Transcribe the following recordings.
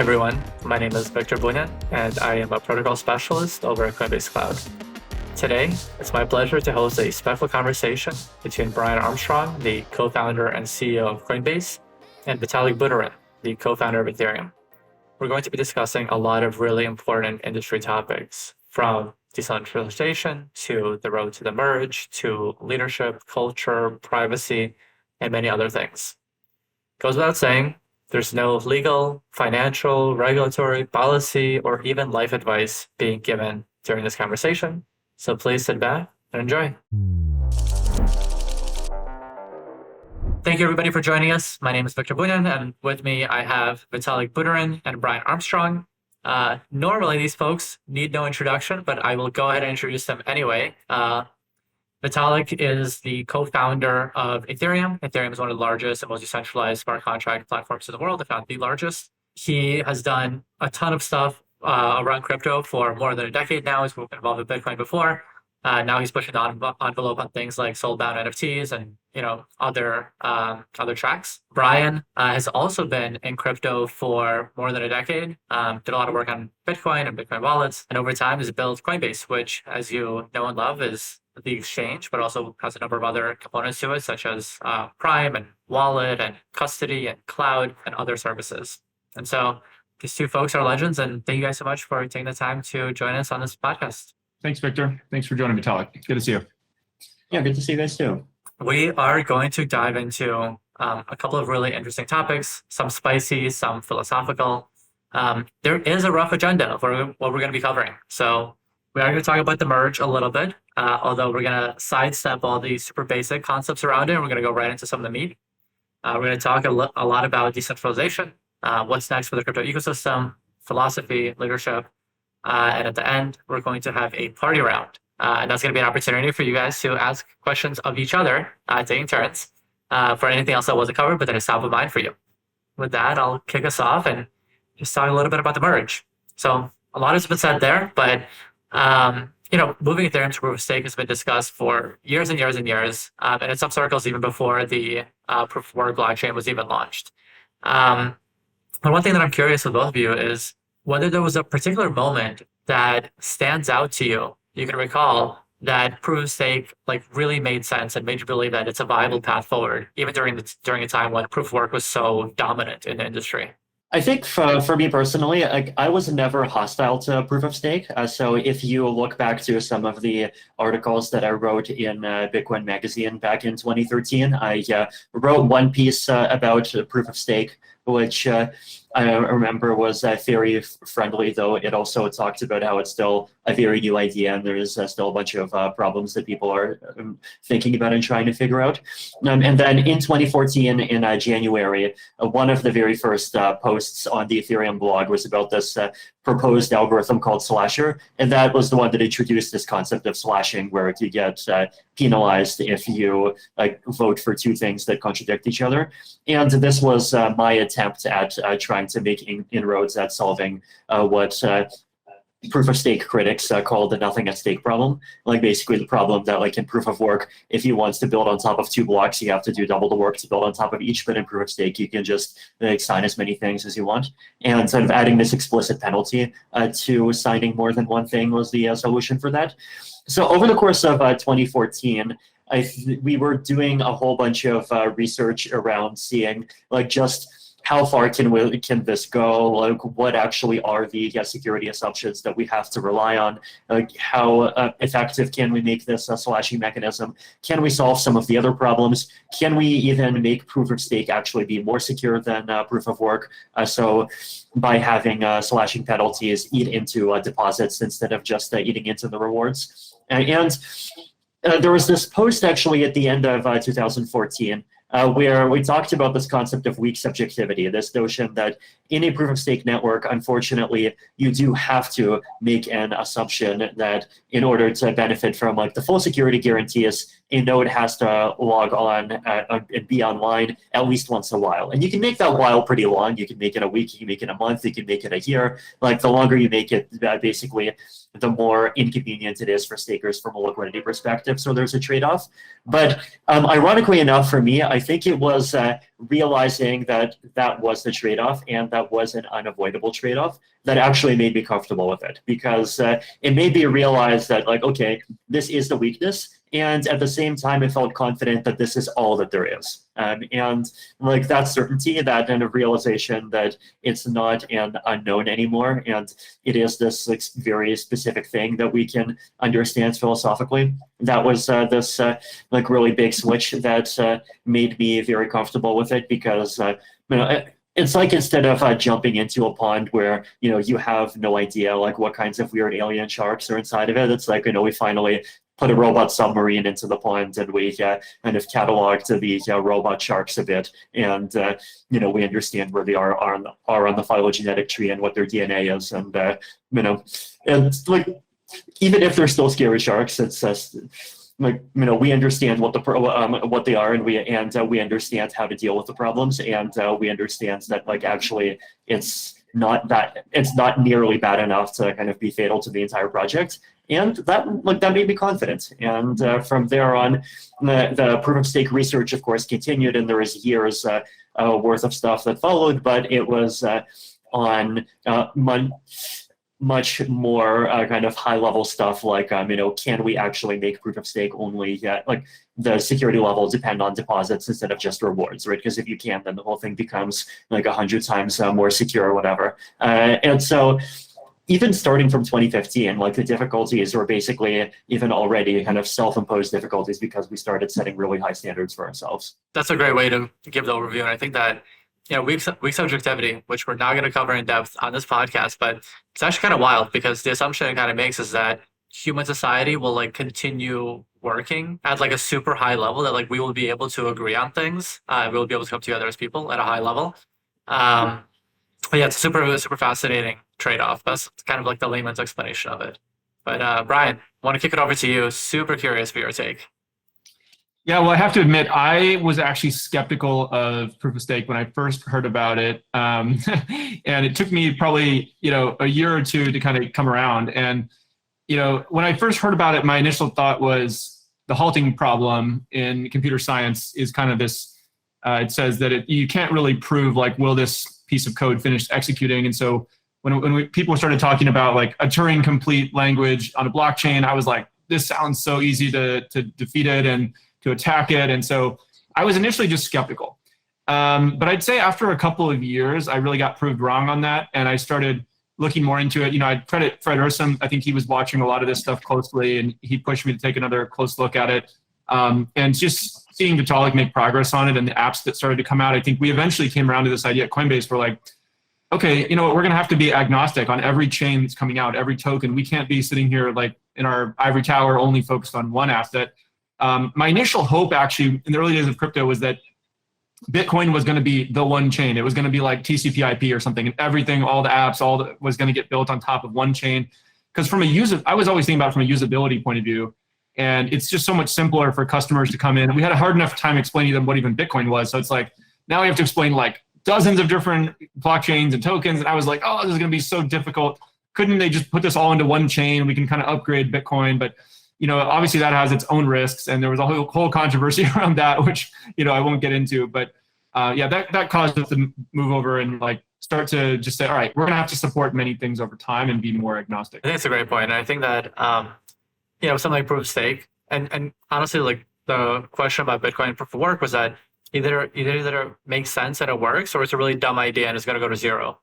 everyone, my name is Viktor Bunin, and I am a protocol specialist over at Coinbase Cloud. Today, it's my pleasure to host a special conversation between Brian Armstrong, the co-founder and CEO of Coinbase, and Vitalik Buterin, the co-founder of Ethereum. We're going to be discussing a lot of really important industry topics, from decentralization to the road to the merge, to leadership, culture, privacy, and many other things. Goes without saying, there's no legal, financial, regulatory, policy, or even life advice being given during this conversation. So please sit back and enjoy. Thank you everybody for joining us. My name is Viktor Bunin, and with me I have Vitalik Buterin and Brian Armstrong. Normally these folks need no introduction, but I will go ahead and introduce them anyway. Vitalik is the co-founder of Ethereum. Ethereum is one of the largest and most decentralized smart contract platforms in the world, if not the largest. He has done a ton of stuff around crypto for more than a decade now. He's been involved with Bitcoin before. Now he's pushing the envelope on things like soul-bound NFTs and other tracks. Brian has also been in crypto for more than a decade. Did a lot of work on Bitcoin and Bitcoin wallets, and over time has built Coinbase, which, as you know and love, is the exchange, but also has a number of other components to it, such as Prime and wallet and custody and cloud and other services. And so these two folks are legends, and thank you guys so much for taking the time to join us on this podcast. Thanks, Victor. Thanks for joining, Vitalik. Good to see you. Yeah, good to see you guys too. We are going to dive into a couple of really interesting topics, some spicy, some philosophical. There is a rough agenda for what we're going to be covering. So we are going to talk about the merge a little bit, although we're going to sidestep all the super basic concepts around it. And we're going to go right into some of the meat. We're going to talk a lot about decentralization, what's next for the crypto ecosystem, philosophy, leadership. And at the end, we're going to have a party round. And that's going to be an opportunity for you guys to ask questions of each other, taking turns, for anything else that wasn't covered, but that is top of mind for you. With that, I'll kick us off and just talk a little bit about the merge. So a lot has been said there, but moving Ethereum to proof of stake has been discussed for years and years and years, and in some circles even before the proof of work blockchain was even launched. And one thing that I'm curious with both of you is whether there was a particular moment that stands out to you, you can recall, that proof of stake really made sense and made you believe that it's a viable path forward, even during a time when proof of work was so dominant in the industry. I think for me personally, I was never hostile to proof of stake. So if you look back to some of the articles that I wrote in Bitcoin magazine back in 2013, I wrote one piece about proof of stake, which I remember was very friendly, though it also talked about how it's still a very new idea and there's still a bunch of problems that people are thinking about and trying to figure out. And then in 2014, in January, one of the very first posts on the Ethereum blog was about this proposed algorithm called Slasher, and that was the one that introduced this concept of slashing, where you get penalized if you vote for two things that contradict each other. And this was my attempt at trying to make inroads at solving what proof of stake critics call the nothing at stake problem. Basically the problem that in proof of work, if you want to build on top of two blocks, you have to do double the work to build on top of each, but in proof of stake, you can just sign as many things as you want. And sort of adding this explicit penalty to signing more than one thing was the solution for that. So over the course of 2014, we were doing a whole bunch of research around seeing just how far can this go? What actually are the security assumptions that we have to rely on? How effective can we make this slashing mechanism? Can we solve some of the other problems? Can we even make proof of stake actually be more secure than proof of work? So by having slashing penalties eat into deposits instead of just eating into the rewards. And there was this post actually at the end of 2014 where we talked about this concept of weak subjectivity, this notion that in a proof of stake network, unfortunately, you do have to make an assumption that in order to benefit from the full security guarantees, a node has to log on and be online at least once in a while. And you can make that while pretty long. You can make it a week, you can make it a month, you can make it a year. Like the longer you make it, basically, the more inconvenient it is for stakers from a liquidity perspective. So there's a trade-off. But ironically enough, for me, I think it was realizing that that was the trade-off and that was an unavoidable trade-off that actually made me comfortable with it, because it made me realize that, like, okay, this is the weakness. And at the same time, I felt confident that this is all that there is. And like that certainty, that kind of realization that it's not an unknown anymore, and it is this like very specific thing that we can understand philosophically. That was this like really big switch that made me very comfortable with it, because it's like, instead of jumping into a pond where you have no idea like what kinds of weird alien sharks are inside of it, it's like we finally put a robot submarine into the pond, and we kind of cataloged the robot sharks a bit, and we understand where they are on the phylogenetic tree and what their DNA is, and it's like, even if they're still scary sharks, it's like we understand what they are, and we understand how to deal with the problems, and we understand that like actually it's not nearly bad enough to kind of be fatal to the entire project. And that made me confident. And from there on, the proof of stake research, of course, continued, and there was years worth of stuff that followed, but it was on much more kind of high level stuff like, can we actually make proof of stake only like the security level depend on deposits instead of just rewards, right? Because if you can, then the whole thing becomes like 100 times more secure or whatever. And so even starting from 2015, like the difficulties were basically even already kind of self-imposed difficulties, because we started setting really high standards for ourselves. That's a great way to give the overview. And I think that, weak subjectivity, which we're not going to cover in depth on this podcast, but it's actually kind of wild, because the assumption it kind of makes is that human society will like continue working at like a super high level, that like we will be able to agree on things. We will be able to come together as people at a high level. But yeah, it's a super fascinating trade-off. That's kind of like the layman's explanation of it. But Brian, I want to kick it over to you. Super curious for your take. Yeah, well, I have to admit, I was actually skeptical of proof of stake when I first heard about it. And it took me probably, a year or two to kind of come around. And, when I first heard about it, my initial thought was the halting problem in computer science is kind of this, it says that you can't really prove like, will this piece of code finish executing? And so when people started talking about like a Turing complete language on a blockchain, I was like, this sounds so easy to defeat it and to attack it. And so I was initially just skeptical. But I'd say after a couple of years, I really got proved wrong on that. And I started looking more into it. I'd credit Fred Ursum. I think he was watching a lot of this stuff closely, and he pushed me to take another close look at it. And just seeing Vitalik make progress on it and the apps that started to come out, I think we eventually came around to this idea at Coinbase. We're like, okay, we're going to have to be agnostic on every chain that's coming out, every token. We can't be sitting here like in our ivory tower only focused on one asset. My initial hope actually in the early days of crypto was that Bitcoin was going to be the one chain. It was going to be like TCP/IP or something, and everything, all the apps, was going to get built on top of one chain. Because I was always thinking about it from a usability point of view, and it's just so much simpler for customers to come in. And we had a hard enough time explaining to them what even Bitcoin was. So it's like, now we have to explain like dozens of different blockchains and tokens. And I was like, oh, this is going to be so difficult. Couldn't they just put this all into one chain? We can kind of upgrade Bitcoin, but obviously that has its own risks, and there was a whole controversy around that, which I won't get into. But that caused us to move over and like start to just say, all right, we're gonna have to support many things over time and be more agnostic. I think it's a great point, and I think that something like proof of stake, and honestly, like the question about Bitcoin proof of work was that either it makes sense and it works, or it's a really dumb idea and it's gonna go to zero.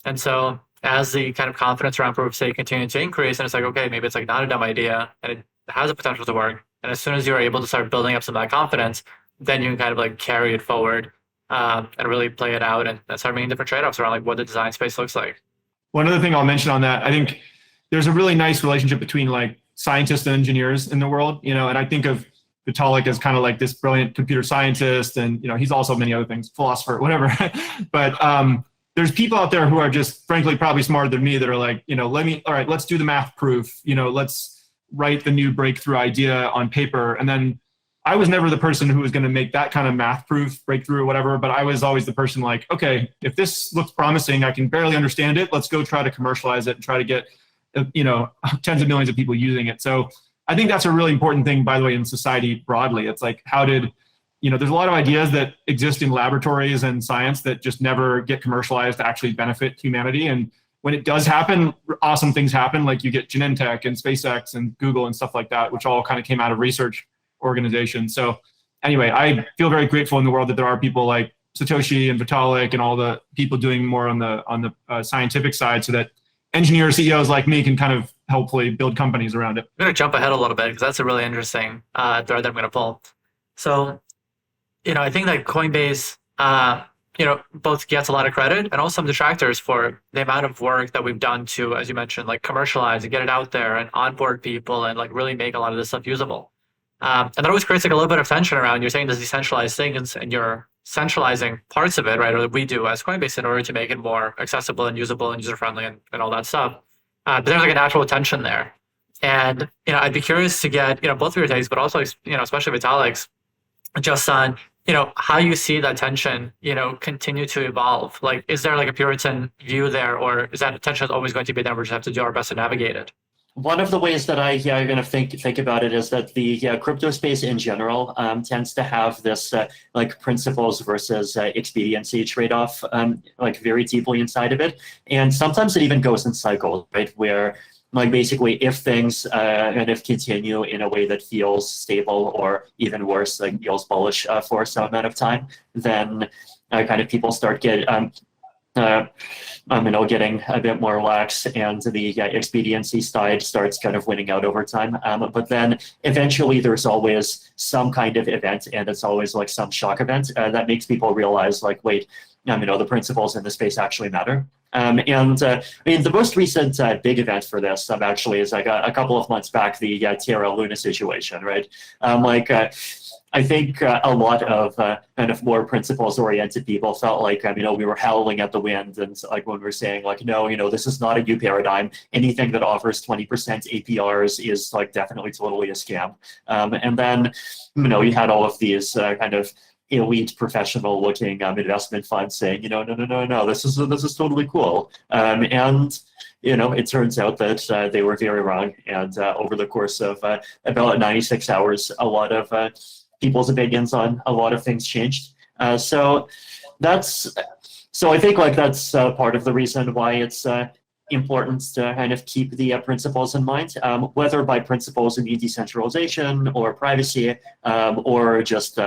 And so as the kind of confidence around proof of stake continued to increase, and it's like, okay, maybe it's like not a dumb idea and it has a potential to work. And as soon as you're able to start building up some of that confidence, then you can kind of like carry it forward and really play it out and start making different trade-offs around like what the design space looks like. One other thing I'll mention on that, I think there's a really nice relationship between like scientists and engineers in the world, and I think of Vitalik as kind of like this brilliant computer scientist, and he's also many other things, philosopher, whatever. But there's people out there who are just frankly probably smarter than me that are like, all right, let's do the math proof, let's write the new breakthrough idea on paper. And then I was never the person who was going to make that kind of math proof breakthrough or whatever, but I was always the person like, okay, if this looks promising, I can barely understand it. Let's go try to commercialize it and try to get, tens of millions of people using it. So I think that's a really important thing, by the way, in society broadly. It's like, how did, there's a lot of ideas that exist in laboratories and science that just never get commercialized to actually benefit humanity. And when it does happen, awesome things happen. Like you get Genentech and SpaceX and Google and stuff like that, which all kind of came out of research organizations. So anyway, I feel very grateful in the world that there are people like Satoshi and Vitalik and all the people doing more on the scientific side, so that engineers, CEOs like me can kind of hopefully build companies around it. I'm going to jump ahead a little bit because that's a really interesting thread that I'm going to pull. So, I think that Coinbase, both gets a lot of credit and also some detractors for the amount of work that we've done to, as you mentioned, like commercialize and get it out there and onboard people and like really make a lot of this stuff usable. And that always creates like a little bit of tension around you're saying this decentralized things and you're centralizing parts of it, right? Or that we do as Coinbase in order to make it more accessible and usable and user-friendly and all that stuff. But there's like a natural tension there. And, I'd be curious to get, both of your takes, but also, especially Vitalik's, just on, how you see that tension, continue to evolve. Like, is there like a Puritan view there, or is that tension always going to be there? We just have to do our best to navigate it. One of the ways that I kind of think about it is that the crypto space in general tends to have this like principles versus expediency trade-off like very deeply inside of it, and sometimes it even goes in cycles, right? Where like basically if things kind of continue in a way that feels stable, or even worse, like feels bullish for some amount of time, then kind of people start getting a bit more lax, and the expediency side starts kind of winning out over time. But then eventually there's always some kind of event, and it's always like some shock event that makes people realize like, wait, the principles in the space actually matter. The most recent big event for this actually is like a couple of months back, the Terra Luna situation, right? I think a lot of kind of more principles-oriented people felt like, we were howling at the wind, and like when we were saying like, no, this is not a new paradigm. Anything that offers 20% APRs is like definitely totally a scam. And then, you had all of these kind of elite professional-looking investment funds saying, no, this is totally cool. And it turns out that they were very wrong. And over the course of about 96 hours, a lot of people's opinions on a lot of things changed. So I think like that's part of the reason why it's important to kind of keep the principles in mind, whether by principles in decentralization or privacy, or just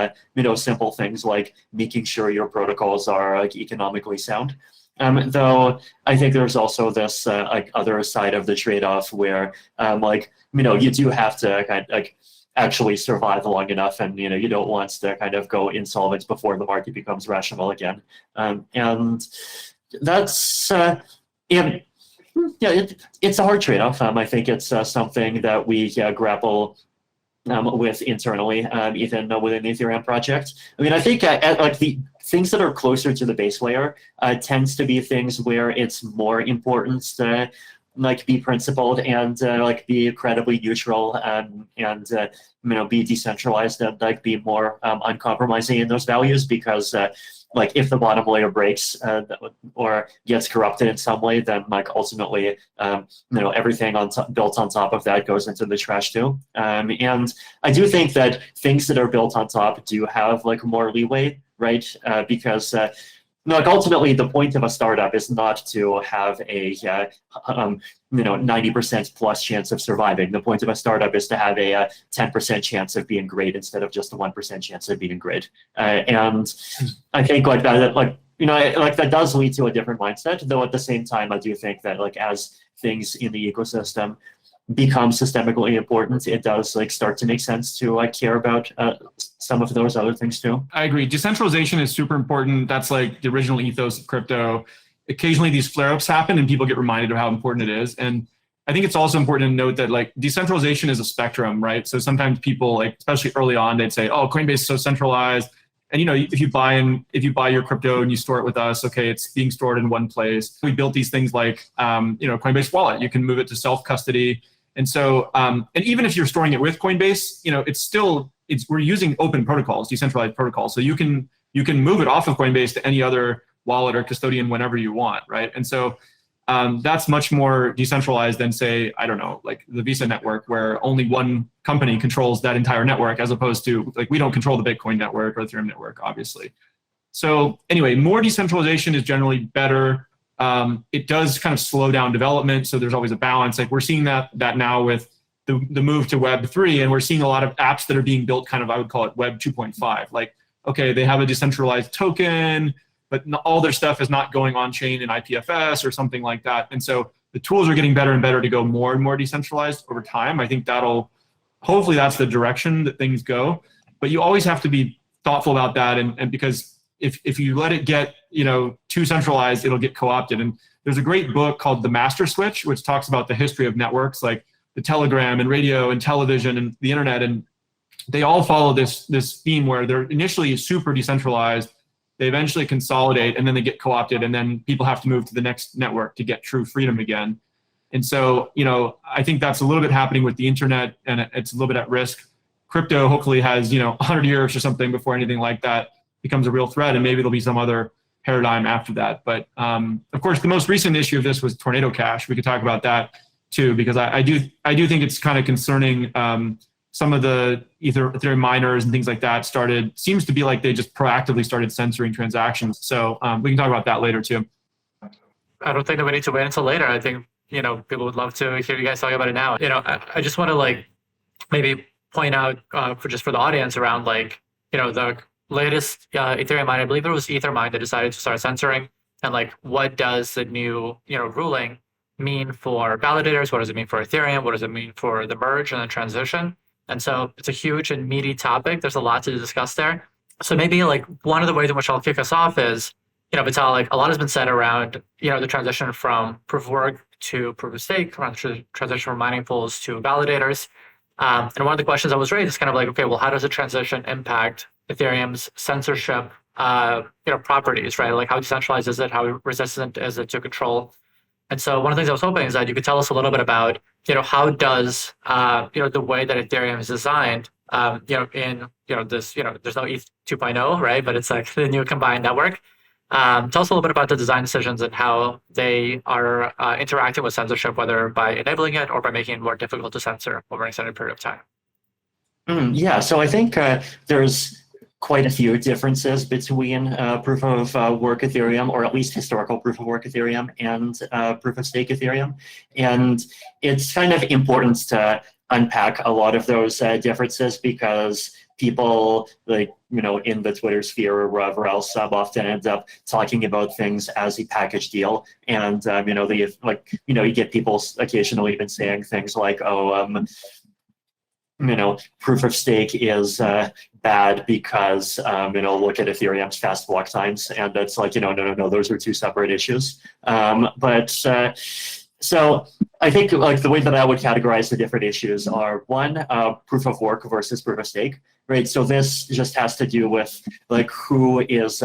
simple things like making sure your protocols are like economically sound. Though I think there's also this like other side of the trade-off where you do have to kind of like actually survive long enough, and you don't want to kind of go insolvent before the market becomes rational again. And that's it's a hard trade-off. I think it's something that we grapple with internally, even within the Ethereum project. I think like the things that are closer to the base layer tends to be things where it's more important to like be principled and like be credibly neutral, and be decentralized and like be more uncompromising in those values, because like if the bottom layer breaks or gets corrupted in some way, then like ultimately everything built on top of that goes into the trash too. And I do think that things that are built on top do have like more leeway, right? Because like ultimately the point of a startup is not to have a 90% plus chance of surviving. The point of a startup is to have a 10% chance of being great instead of just a 1% chance of being great. And I think like that, like that does lead to a different mindset. Though at the same time, I do think that like as things in the ecosystem become systemically important, it does like start to make sense to like care about some of those other things too. I agree. Decentralization is super important. That's like the original ethos of crypto. Occasionally these flare-ups happen and people get reminded of how important it is. And I think it's also important to note that like decentralization is a spectrum, right? So sometimes people, like especially early on, they'd say, oh, Coinbase is so centralized. And if you buy your crypto and you store it with us, okay, it's being stored in one place. We built these things like Coinbase Wallet. You can move it to self-custody. And so, and even if you're storing it with Coinbase, it's still we're using open protocols, decentralized protocols. So you can move it off of Coinbase to any other wallet or custodian whenever you want, right? And so that's much more decentralized than, say, I don't know, like the Visa network, where only one company controls that entire network, as opposed to, like, we don't control the Bitcoin network or Ethereum network, obviously. So anyway, more decentralization is generally better. It does kind of slow down development, so there's always a balance. Like, we're seeing that now with the move to Web3, and we're seeing a lot of apps that are being built kind of, I would call it Web 2.5. Like, okay, they have a decentralized token, but all their stuff is not going on chain in IPFS or something like that. And so the tools are getting better and better to go more and more decentralized over time. I think hopefully that's the direction that things go. But you always have to be thoughtful about that, and because if you let it get too centralized, it'll get co-opted. And there's a great book called The Master Switch, which talks about the history of networks like the telegram and radio and television and the internet, and they all follow this theme where they're initially super decentralized, they eventually consolidate, and then they get co-opted, and then people have to move to the next network to get true freedom again. And so, I think that's a little bit happening with the internet, and it's a little bit at risk. Crypto hopefully has 100 years or something before anything like that becomes a real threat, and maybe there'll be some other paradigm after that. But of course, the most recent issue of this was Tornado Cash. We could talk about that too, because I do think it's kind of concerning. Some of the Ethereum miners and things like that seems to be like they just proactively started censoring transactions. So we can talk about that later too. I don't think that we need to wait until later. I think, people would love to hear you guys talk about it now. I just want to maybe point out for the audience around the latest Ethereum mine. I believe it was Ethermine that decided to start censoring, and what does the new ruling mean for validators? What does it mean for Ethereum? What does it mean for the merge and the transition? And so it's a huge and meaty topic. There's a lot to discuss there. So maybe one of the ways in which I'll kick us off is, Vitalik, a lot has been said around, the transition from proof of work to proof of stake, around the transition from mining pools to validators. And one of the questions I was raised is kind of okay, well, how does the transition impact Ethereum's censorship, properties, right? How decentralized is it? How resistant is it to control? And so one of the things I was hoping is that you could tell us a little bit about, how does, the way that Ethereum is designed, this, there's no ETH 2.0, right? But it's the new combined network. Tell us a little bit about the design decisions and how they are interacting with censorship, whether by enabling it or by making it more difficult to censor over an extended period of time. Yeah, so I think there's quite a few differences between proof of work Ethereum, or at least historical proof of work Ethereum, and proof of stake Ethereum. And it's kind of important to unpack a lot of those differences, because people in the Twitter sphere or wherever else often end up talking about things as a package deal. And you get people occasionally even saying things like, proof of stake is bad because, look at Ethereum's fast block times. And that's no, those are two separate issues. So I think the way that I would categorize the different issues are, one, proof of work versus proof of stake, right? So this just has to do with who is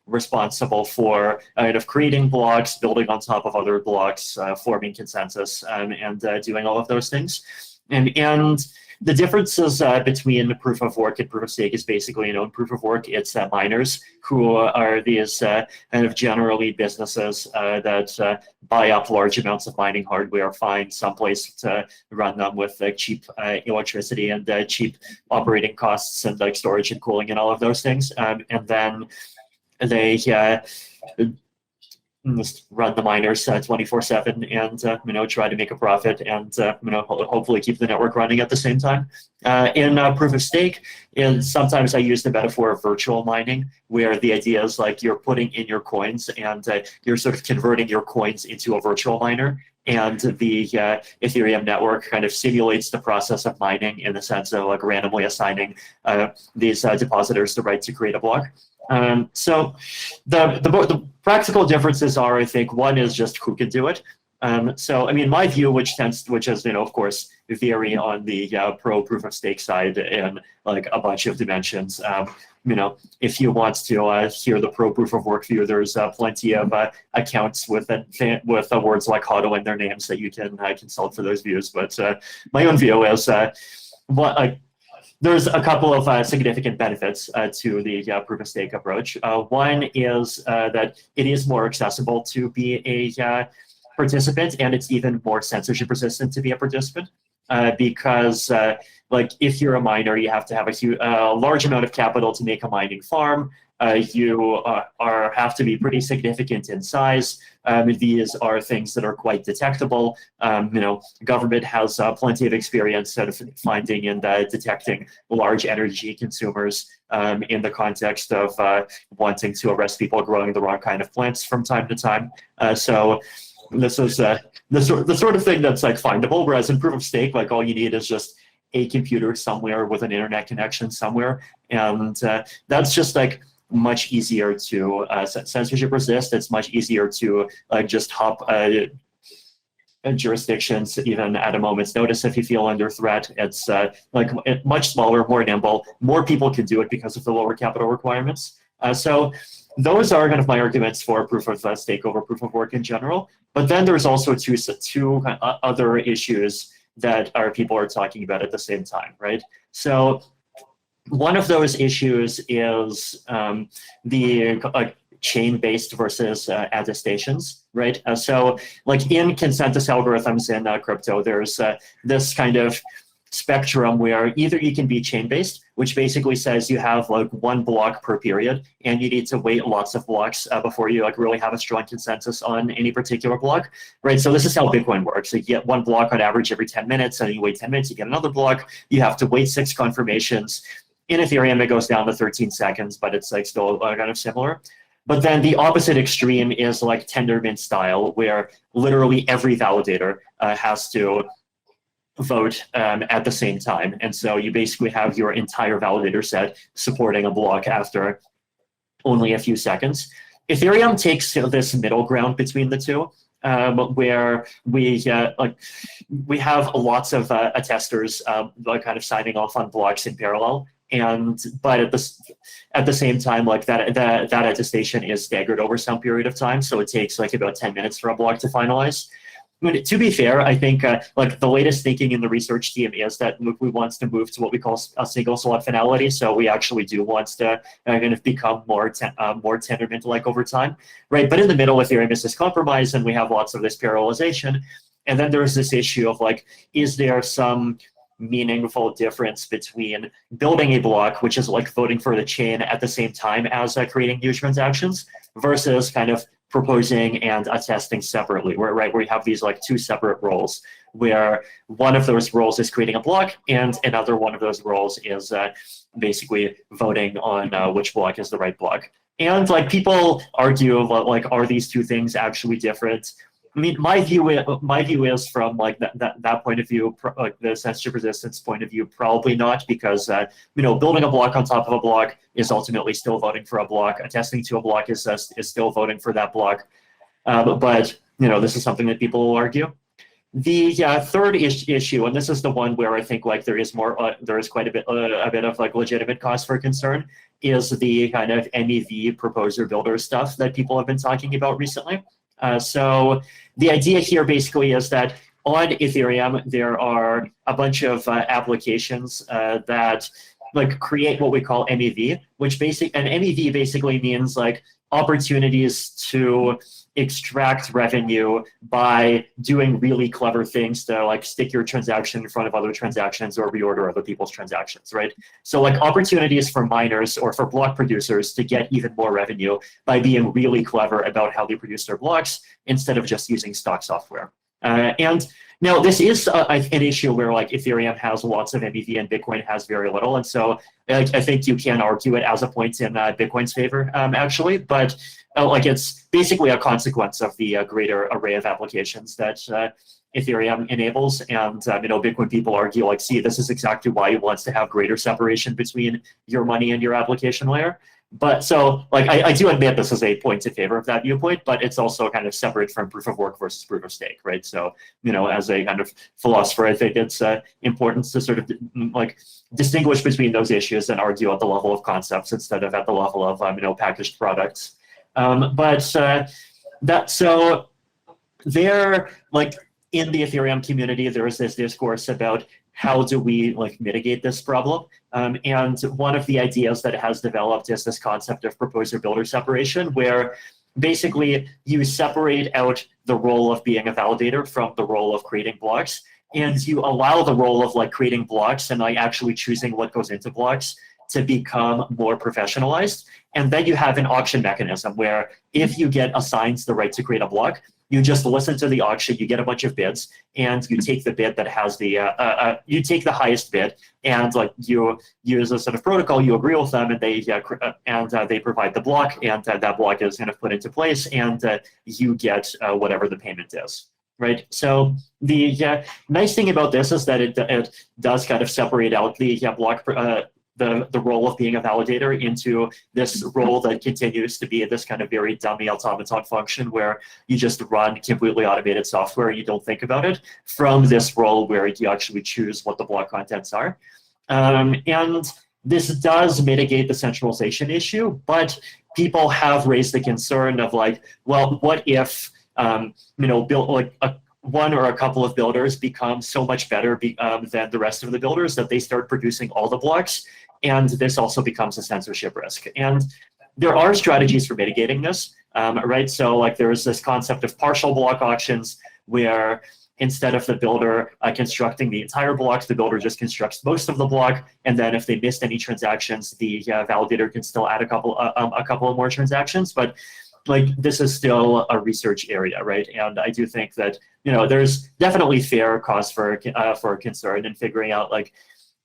responsible for creating blocks, building on top of other blocks, forming consensus, and doing all of those things. And the differences between proof of work and proof of stake is basically, in proof of work, it's miners who are these kind of generally businesses that buy up large amounts of mining hardware, find someplace to run them with cheap electricity and cheap operating costs and storage and cooling and all of those things. And then they just run the miners 24/7 and try to make a profit and hopefully keep the network running at the same time. In proof of stake, sometimes I use the metaphor of virtual mining, where the idea is you're putting in your coins and you're sort of converting your coins into a virtual miner. And the Ethereum network kind of simulates the process of mining in the sense of randomly assigning these depositors the right to create a block. So the practical differences are, I think, one is just who can do it. So, I mean, my view, which is, of course, vary on the pro proof of stake side in a bunch of dimensions. If you want to hear the pro proof of work view, there's plenty of accounts with words like HODL in their names that you can consult for those views. But my own view is there's a couple of significant benefits to the proof of stake approach. One is that it is more accessible to be a participant, and it's even more censorship resistant to be a participant. Because like if you're a miner, you have to have a large amount of capital to make a mining farm. You have to be pretty significant in size. These are things that are quite detectable. Government has plenty of experience sort of finding and detecting large energy consumers in the context of wanting to arrest people growing the wrong kind of plants from time to time. So this is the sort of thing that's like findable. Whereas in proof of stake, like all you need is just a computer somewhere with an internet connection somewhere, and that's just like much easier to censorship resist. It's much easier to just hop jurisdictions even at a moment's notice if you feel under threat. It's much smaller, more nimble. More people can do it because of the lower capital requirements. So those are kind of my arguments for proof of stake over proof of work in general. But then there's also two other issues that people are talking about at the same time, right? So one of those issues is the chain-based versus attestations, right? So like in consensus algorithms in crypto, there's this kind of spectrum where either you can be chain-based, which basically says you have like one block per period, and you need to wait lots of blocks before you like really have a strong consensus on any particular block, right? So this is how Bitcoin works. So you get one block on average every 10 minutes, and you wait 10 minutes, you get another block. You have to wait 6 confirmations. In Ethereum, it goes down to 13 seconds, but it's like still kind of similar. But then the opposite extreme is like Tendermint style, where literally every validator has to vote at the same time. And so you basically have your entire validator set supporting a block after only a few seconds. Ethereum takes this middle ground between the two, where we have lots of attesters kind of signing off on blocks in parallel. But at the same time, like that attestation is staggered over some period of time, so it takes like about 10 minutes for a block to finalize. I mean, to be fair, I think like the latest thinking in the research team is that we want to move to what we call a single slot finality. So we actually do want to kind of become more Tendermint-like over time, right? But in the middle, Ethereum is this compromise, and we have lots of this parallelization. And then there's this issue of like, is there some meaningful difference between building a block, which is like voting for the chain at the same time as creating new transactions, versus kind of proposing and attesting separately, where we have these like two separate roles, where one of those roles is creating a block, and another one of those roles is basically voting on which block is the right block. And like people argue about like, are these two things actually different? I mean, my view is from like that point of view, like the censorship resistance point of view, probably not, because building a block on top of a block is ultimately still voting for a block. Attesting to a block is still voting for that block. But this is something that people will argue. The third issue, and this is the one where I think like there is quite a bit of like legitimate cause for concern, is the kind of MEV proposer builder stuff that people have been talking about recently. So the idea here basically is that on Ethereum, there are a bunch of applications that like create what we call MEV, and MEV basically means like opportunities to extract revenue by doing really clever things to like stick your transaction in front of other transactions or reorder other people's transactions, right? So like opportunities for miners or for block producers to get even more revenue by being really clever about how they produce their blocks instead of just using stock software. And now this is an issue where like Ethereum has lots of MEV and Bitcoin has very little. And so I think you can argue it as a point in Bitcoin's favor, actually, but like it's basically a consequence of the greater array of applications that Ethereum enables. And Bitcoin people argue like, see, this is exactly why it wants to have greater separation between your money and your application layer. But so like I do admit this is a point in favor of that viewpoint, but it's also kind of separate from proof of work versus proof of stake, right? So as a kind of philosopher, I think it's important to sort of like distinguish between those issues and argue at the level of concepts instead of at the level of packaged products. There, like in the Ethereum community, there is this discourse about how do we like mitigate this problem? And one of the ideas that has developed is this concept of proposer-builder separation, where basically you separate out the role of being a validator from the role of creating blocks, and you allow the role of like creating blocks and like actually choosing what goes into blocks to become more professionalized. And then you have an auction mechanism where if you get assigned the right to create a block, you just listen to the auction, you get a bunch of bids, and you take the bid that has the, you take the highest bid, and like you use a sort of protocol, you agree with them, and they provide the block, and that block is kind of put into place, and you get whatever the payment is. Right. So the nice thing about this is that it does kind of separate out the block the role of being a validator into this role that continues to be this kind of very dummy automaton function where you just run completely automated software and you don't think about it, from this role where you actually choose what the block contents are. And this does mitigate the centralization issue, but people have raised the concern of like, well, what if one or a couple of builders become so much better than the rest of the builders that they start producing all the blocks, and this also becomes a censorship risk. And there are strategies for mitigating this, right? So like there's this concept of partial block auctions where instead of the builder constructing the entire block, the builder just constructs most of the block, and then if they missed any transactions, the validator can still add a couple of more transactions. But like this is still a research area, right? And I do think that there's definitely fair cause for concern in figuring out like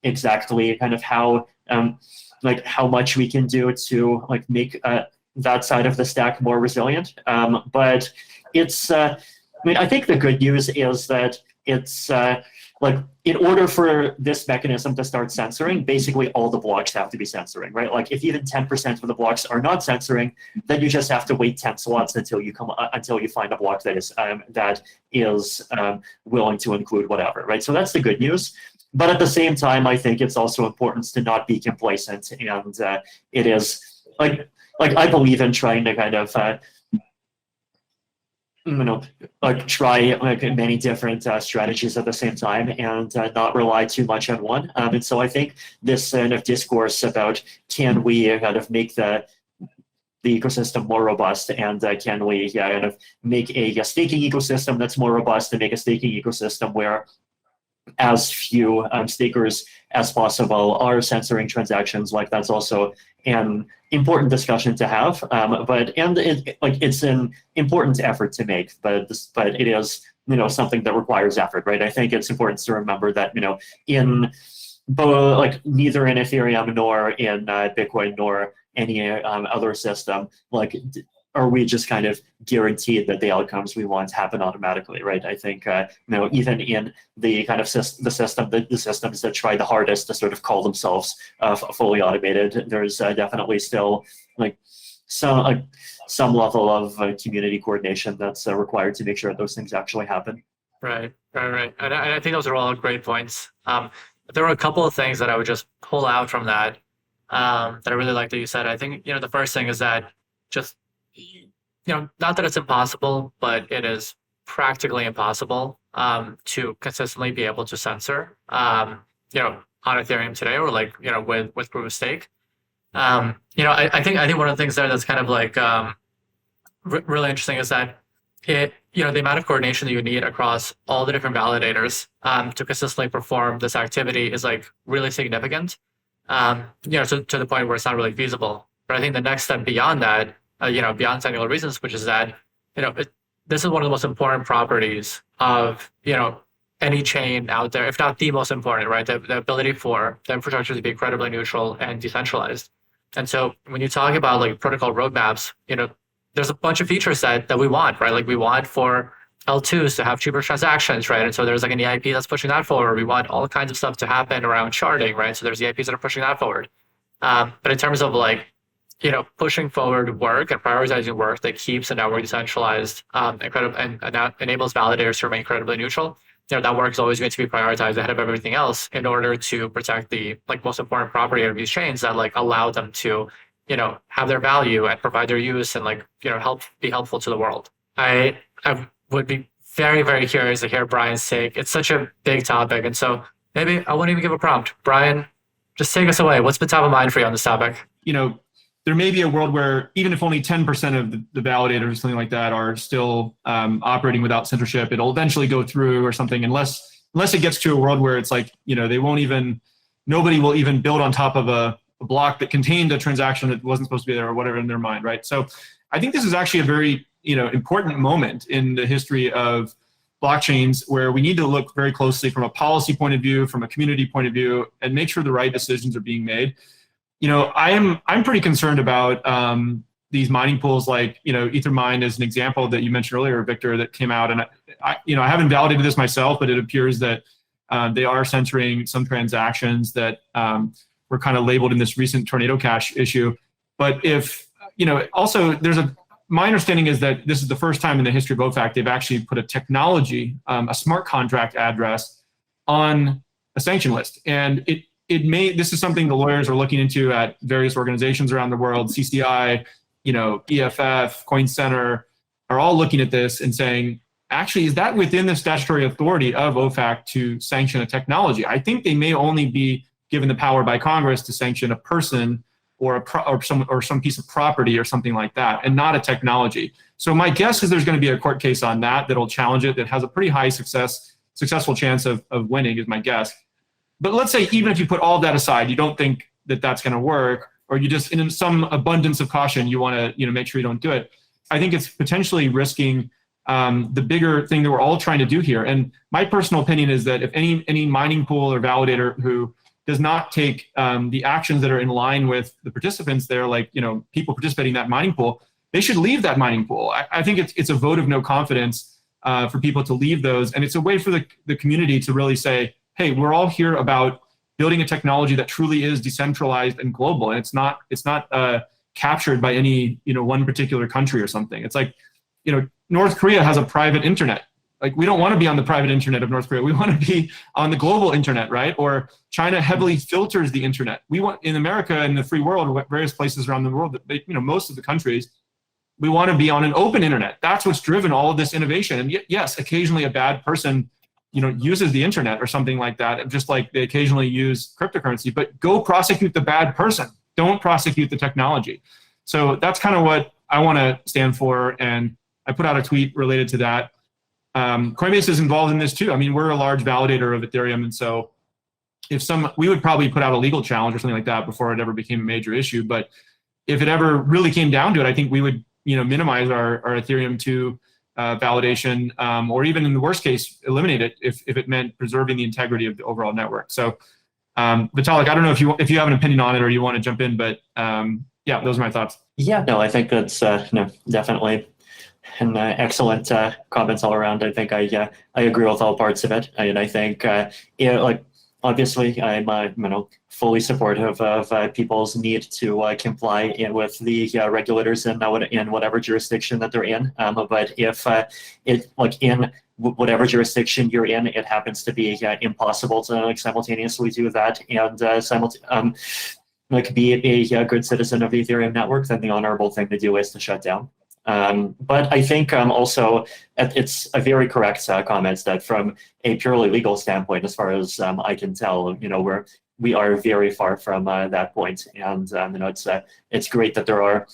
exactly kind of how much we can do to like make that side of the stack more resilient. But it's I think the good news is that it's like in order for this mechanism to start censoring, basically all the blocks have to be censoring, right? Like if even 10% of the blocks are not censoring, then you just have to wait 10 slots until you find a block that is willing to include whatever, right? So that's the good news. But at the same time, I think it's also important to not be complacent, and it is like I believe in trying to kind of try like many different strategies at the same time and not rely too much on one. And so I think this kind of discourse about can we kind of make the ecosystem more robust, and can we kind of make a staking ecosystem that's more robust, and make a staking ecosystem where as few stakers as possible are censoring transactions, like that's also an important discussion to have, it's an important effort to make, but it is something that requires effort, right? I think it's important to remember that in both like neither in Ethereum nor in Bitcoin nor any other system are we just kind of guaranteed that the outcomes we want happen automatically, right? I think even in the kind of the systems that try the hardest to sort of call themselves fully automated, there's definitely still like some level of community coordination that's required to make sure that those things actually happen. Right. And I think those are all great points. There were a couple of things that I would just pull out from that that I really like that you said. I think the first thing is that just not that it's impossible, but it is practically impossible to consistently be able to censor, on Ethereum today, or with proof of stake. I think one of the things there that's kind of like really interesting is that the amount of coordination that you need across all the different validators to consistently perform this activity is like really significant. To the point where it's not really feasible. But I think the next step beyond that, beyond technical reasons, which is that, this is one of the most important properties of, any chain out there, if not the most important, right? The ability for the infrastructure to be incredibly neutral and decentralized. And so when you talk about like protocol roadmaps, there's a bunch of features that we want, right? Like we want for L2s to have cheaper transactions, right? And so there's like an EIP that's pushing that forward. We want all kinds of stuff to happen around sharding, right? So there's EIPs that are pushing that forward. But in terms of pushing forward work and prioritizing work that keeps the network decentralized, and enables validators to remain incredibly neutral, that work is always going to be prioritized ahead of everything else in order to protect the most important property of these chains that allow them to, have their value and provide their use and be helpful to the world. I would be very, very curious to hear Brian's take. It's such a big topic. And so Maybe I won't even give a prompt. Brian, just take us away. What's been top of mind for you on this topic? There may be a world where even if only 10% of the validators or something like that are still operating without censorship, it'll eventually go through or something, unless it gets to a world where it's like, nobody will even build on top of a block that contained a transaction that wasn't supposed to be there or whatever in their mind, right? So I think this is actually a very, important moment in the history of blockchains where we need to look very closely from a policy point of view, from a community point of view, and make sure the right decisions are being made. I'm pretty concerned about these mining pools like, Ethermine is an example that you mentioned earlier, Victor, that came out. And I haven't validated this myself, but it appears that they are censoring some transactions that were kind of labeled in this recent Tornado Cash issue. But also my understanding is that this is the first time in the history of OFAC they've actually put a technology, a smart contract address on a sanction list. And this is something the lawyers are looking into at various organizations around the world. CCI, EFF, Coin Center are all looking at this and saying, actually, is that within the statutory authority of OFAC to sanction a technology? I think they may only be given the power by Congress to sanction a person or some piece of property or something like that, and not a technology. So my guess is there's going to be a court case on that'll challenge it, that has a pretty high successful chance of winning, is my guess. But let's say even if you put all of that aside, you don't think that that's going to work, or you just, in some abundance of caution, you want to make sure you don't do it. I think it's potentially risking the bigger thing that we're all trying to do here. And my personal opinion is that if any mining pool or validator who does not take the actions that are in line with the participants there, like people participating in that mining pool, they should leave that mining pool. I think it's a vote of no confidence for people to leave those, and it's a way for the community to really say, hey, we're all here about building a technology that truly is decentralized and global, and it's not captured by any one particular country or something. It's like North Korea has a private internet. Like, we don't want to be on the private internet of North Korea. We want to be on the global internet, right? Or China heavily filters the internet. We want, in America, in the free world, various places around the world, most of the countries, we want to be on an open internet. That's what's driven all of this innovation. And yes, occasionally a bad person, uses the internet or something like that, just like they occasionally use cryptocurrency. But go prosecute the bad person. Don't prosecute the technology. So that's kind of what I want to stand for. And I put out a tweet related to that. Coinbase is involved in this too. I mean, we're a large validator of Ethereum, and so we would probably put out a legal challenge or something like that before it ever became a major issue. But if it ever really came down to it, I think we would, minimize our Ethereum 2 validation, or even in the worst case, eliminate it if it meant preserving the integrity of the overall network. So, Vitalik, I don't know if you have an opinion on it or you want to jump in, but yeah, those are my thoughts. Yeah, no, I think that's definitely an excellent comments all around. I think I agree with all parts of it, and I think obviously I'm fully supportive of people's need to comply with the regulators in whatever jurisdiction that they're in. But if in whatever jurisdiction you're in, it happens to be impossible to simultaneously do that and be a good citizen of the Ethereum network, then the honorable thing to do is to shut down. But I think also it's a very correct comment that from a purely legal standpoint, as far as I can tell, we are very far from that point. And it's great that there are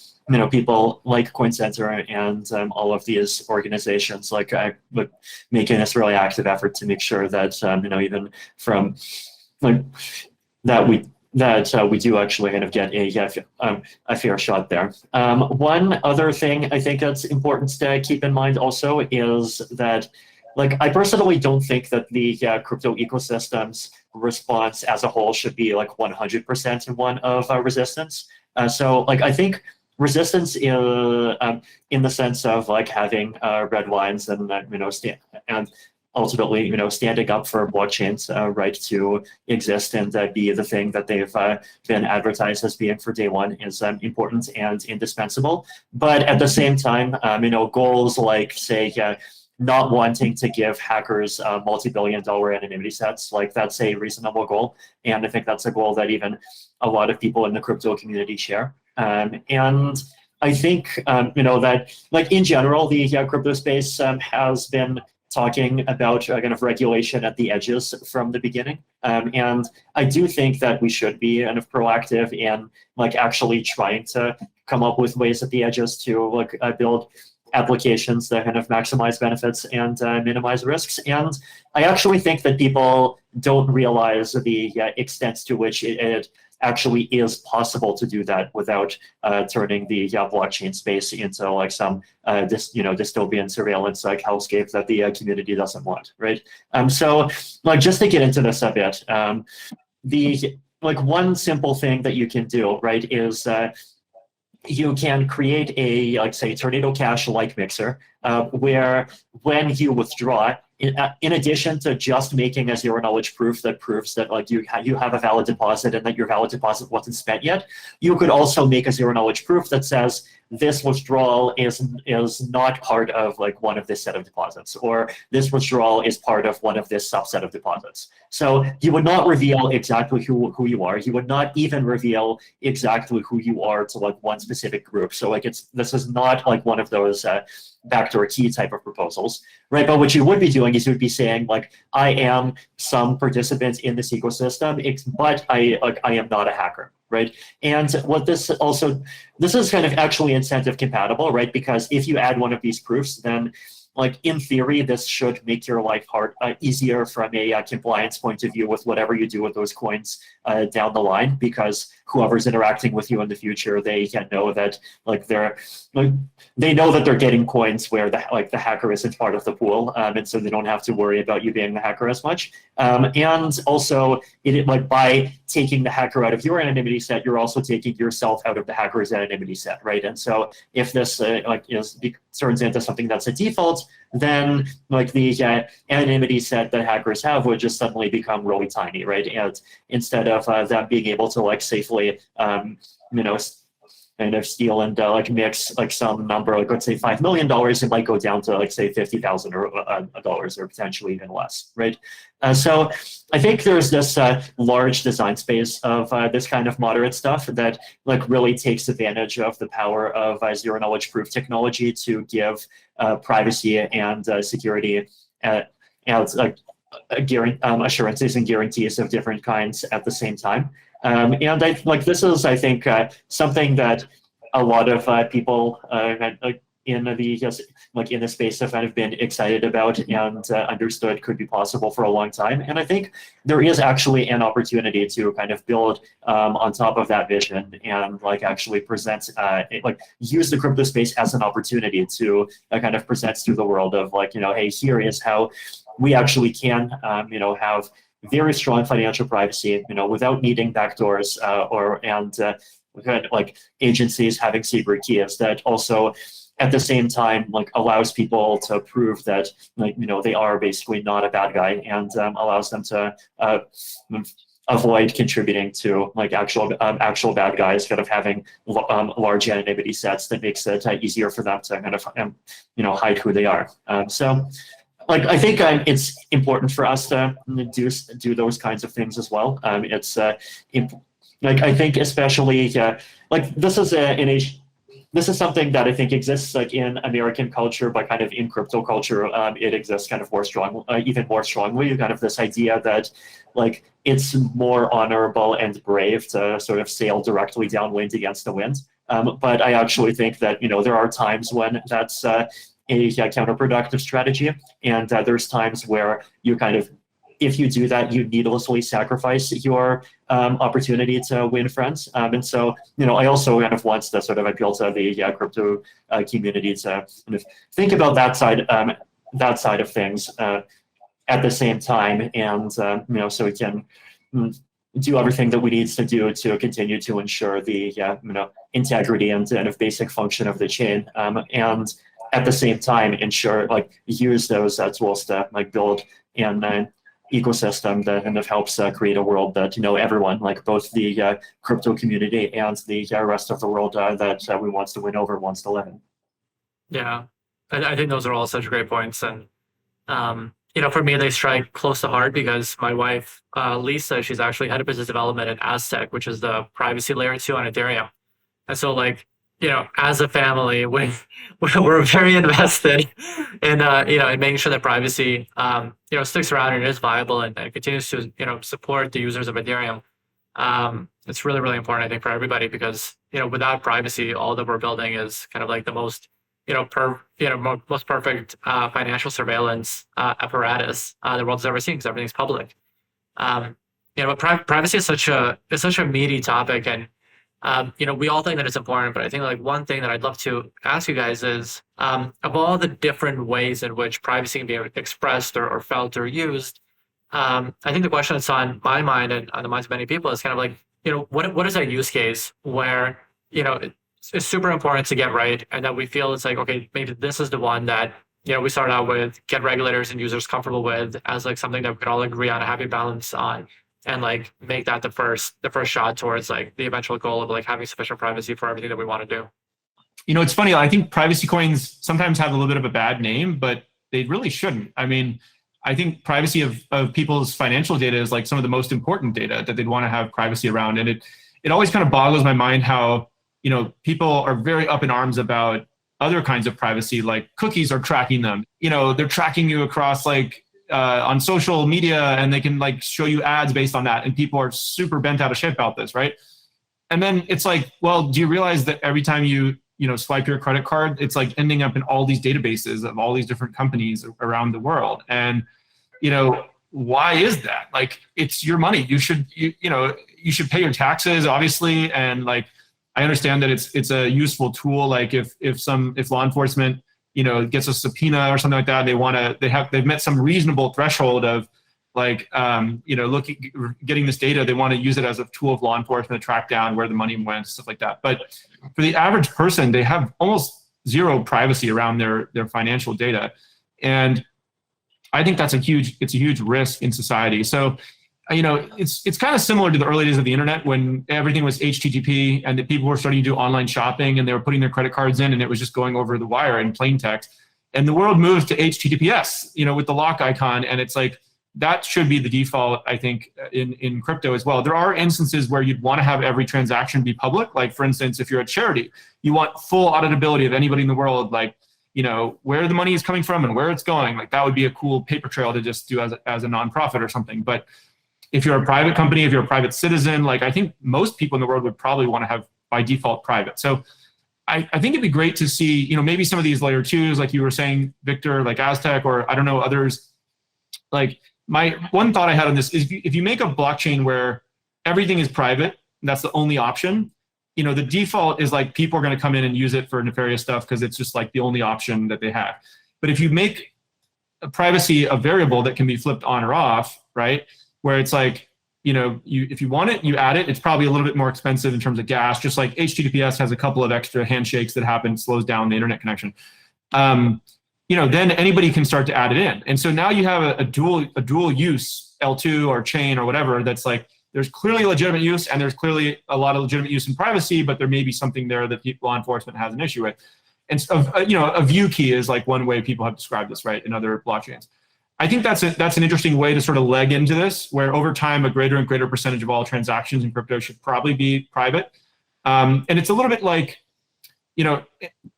people like Coin Center and all of these organizations making this really active effort to make sure that even from that we do actually kind of get a fair shot there. One other thing I think that's important to keep in mind also is that, I personally don't think that the crypto ecosystem's response as a whole should be 100% one of resistance. So I think resistance in the sense of having red lines and and ultimately, standing up for blockchain's right to exist and be the thing that they've been advertised as being for day one is important and indispensable. But at the same time, goals like, say, not wanting to give hackers multi-billion-dollar anonymity sets, that's a reasonable goal. And I think that's a goal that even a lot of people in the crypto community share. And I think, that in general, the crypto space has been talking about kind of regulation at the edges from the beginning. And I do think that we should be kind of proactive in like actually trying to come up with ways at the edges to like build applications that kind of maximize benefits and minimize risks. And I actually think that people don't realize the extent to which it actually is possible to do that without turning the blockchain space into like some dystopian surveillance like hellscape that the community doesn't want, right? So like just to get into this a bit, the like one simple thing that you can do, right, is you can create a, like, say, Tornado Cash-like mixer where when you withdraw, in addition to just making a zero-knowledge proof that proves that like you have a valid deposit and that your valid deposit wasn't spent yet, you could also make a zero-knowledge proof that says this withdrawal is not part of like one of this set of deposits, or this withdrawal is part of one of this subset of deposits. So you would not reveal exactly who you are. You would not even reveal exactly who you are to like one specific group. So like this is not like one of those backdoor key type of proposals, right? But what you would be doing is you would be saying like, I am some participant in this ecosystem, but I am not a hacker, right? And what this is kind of actually incentive compatible, right? Because if you add one of these proofs, then like in theory, this should make your life easier from a compliance point of view with whatever you do with those coins down the line, because whoever's interacting with you in the future, they can know that like they know that they're getting coins where the hacker isn't part of the pool, and so they don't have to worry about you being the hacker as much. And also, like by taking the hacker out of your anonymity set, you're also taking yourself out of the hacker's anonymity set, right? And so if this turns into something that's a default, then like the anonymity set that hackers have would just suddenly become really tiny, right? And instead of them being able to like safely, kind of steal and like mix like some number, like let's say $5 million, it might go down to like say $50,000 or dollars, or potentially even less, right? So I think there's this large design space of this kind of moderate stuff that like really takes advantage of the power of zero knowledge proof technology to give privacy and security as assurances and guarantees of different kinds at the same time. And this is, I think, something that a lot of people in the space have kind of been excited about and understood could be possible for a long time. And I think there is actually an opportunity to kind of build on top of that vision and like actually present, use the crypto space as an opportunity to kind of present to the world of like, hey, here is how we actually can, have very strong financial privacy, without needing backdoors like agencies having secret keys that also at the same time like allows people to prove that they are basically not a bad guy, and allows them to avoid contributing to like actual bad guys, kind of having large anonymity sets that makes it easier for them to kind of hide who they are. So like I think it's important for us to do those kinds of things as well. It's like I think especially like this is something that I think exists like in American culture, but kind of in crypto culture, it exists kind of even more strongly. Kind of this idea that like it's more honorable and brave to sort of sail directly downwind against the wind. But I actually think that there are times when that's a counterproductive strategy, and there's times where you kind of, if you do that, you needlessly sacrifice your opportunity to win friends. And so, I also kind of want to sort of appeal to the crypto community to kind of think about that side of things at the same time, and so we can do everything that we need to do to continue to ensure the integrity and kind of basic function of the chain, and at the same time ensure use those tools to build an ecosystem that kind of helps create a world that everyone, like both the crypto community and the rest of the world that we wants to win over, wants to live in. Yeah, I think those are all such great points, and for me they strike close to heart because my wife Lisa, she's actually head of business development at Aztec, which is the privacy layer 2 on Ethereum, and so like as a family, we're very invested in, in making sure that privacy, sticks around and is viable and continues to, support the users of Ethereum. It's really, really important, I think, for everybody because, without privacy, all that we're building is kind of like the most, most perfect financial surveillance apparatus the world's ever seen because everything's public. But privacy is such a meaty topic, and we all think that it's important. But I think like one thing that I'd love to ask you guys is, of all the different ways in which privacy can be expressed or felt or used, I think the question that's on my mind and on the minds of many people is kind of like, what is that use case where it's super important to get right, and that we feel it's like, okay, maybe this is the one that we start out with, get regulators and users comfortable with as like something that we could all agree on a happy balance on, and like make that the first shot towards like the eventual goal of like having sufficient privacy for everything that we want to do. It's funny. I think privacy coins sometimes have a little bit of a bad name, but they really shouldn't. I mean, I think privacy of people's financial data is like some of the most important data that they'd want to have privacy around. And it always kind of boggles my mind how, people are very up in arms about other kinds of privacy, like cookies are tracking them. They're tracking you across like on social media, and they can like show you ads based on that. And people are super bent out of shape about this, right? And then it's like, well, do you realize that every time you swipe your credit card, it's like ending up in all these databases of all these different companies around the world? And why is that? Like, it's your money. You should pay your taxes, obviously, and like I understand that it's a useful tool. Like if law enforcement gets a subpoena or something like that, they've met some reasonable threshold of like getting this data. They want to use it as a tool of law enforcement to track down where the money went, stuff like that. But for the average person, they have almost zero privacy around their financial data, and I think it's a huge risk in society. So it's kind of similar to the early days of the internet when everything was HTTP and that people were starting to do online shopping and they were putting their credit cards in and it was just going over the wire in plain text. And the world moved to HTTPS, with the lock icon. And it's like, that should be the default, I think, in crypto as well. There are instances where you'd want to have every transaction be public. Like, for instance, if you're a charity, you want full auditability of anybody in the world, like, where the money is coming from and where it's going. Like, that would be a cool paper trail to just do as a nonprofit or something. But if you're a private company, if you're a private citizen, like I think most people in the world would probably want to have by default private. So I think it'd be great to see, maybe some of these layer twos, like you were saying, Victor, like Aztec, or I don't know, others. Like, my one thought I had on this is if you make a blockchain where everything is private, that's the only option, the default is like people are going to come in and use it for nefarious stuff because it's just like the only option that they have. But if you make a privacy a variable that can be flipped on or off, right? Where it's like, if you want it, you add it. It's probably a little bit more expensive in terms of gas, just like HTTPS has a couple of extra handshakes that happen, slows down the internet connection. Then anybody can start to add it in. And so now you have a dual use L2 or chain or whatever that's like, there's clearly legitimate use and there's clearly a lot of legitimate use in privacy, but there may be something there that law enforcement has an issue with. And so, a view key is like one way people have described this, right, in other blockchains. I think that's an interesting way to sort of leg into this, where over time, a greater and greater percentage of all transactions in crypto should probably be private. And it's a little bit like,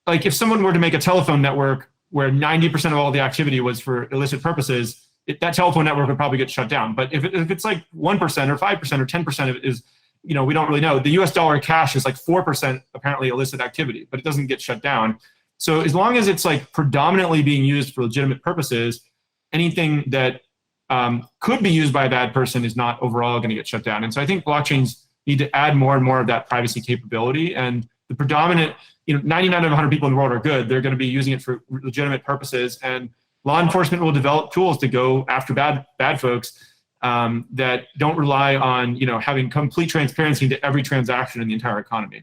like if someone were to make a telephone network where 90% of all the activity was for illicit purposes, that telephone network would probably get shut down. But if it's like 1% or 5% or 10% of it is, we don't really know. The US dollar cash is like 4% apparently illicit activity, but it doesn't get shut down. So as long as it's like predominantly being used for legitimate purposes, anything that could be used by a bad person is not overall going to get shut down. And so I think blockchains need to add more and more of that privacy capability. And the predominant, 99 out of 100 people in the world are good. They're going to be using it for legitimate purposes. And law enforcement will develop tools to go after bad folks that don't rely on, having complete transparency into every transaction in the entire economy.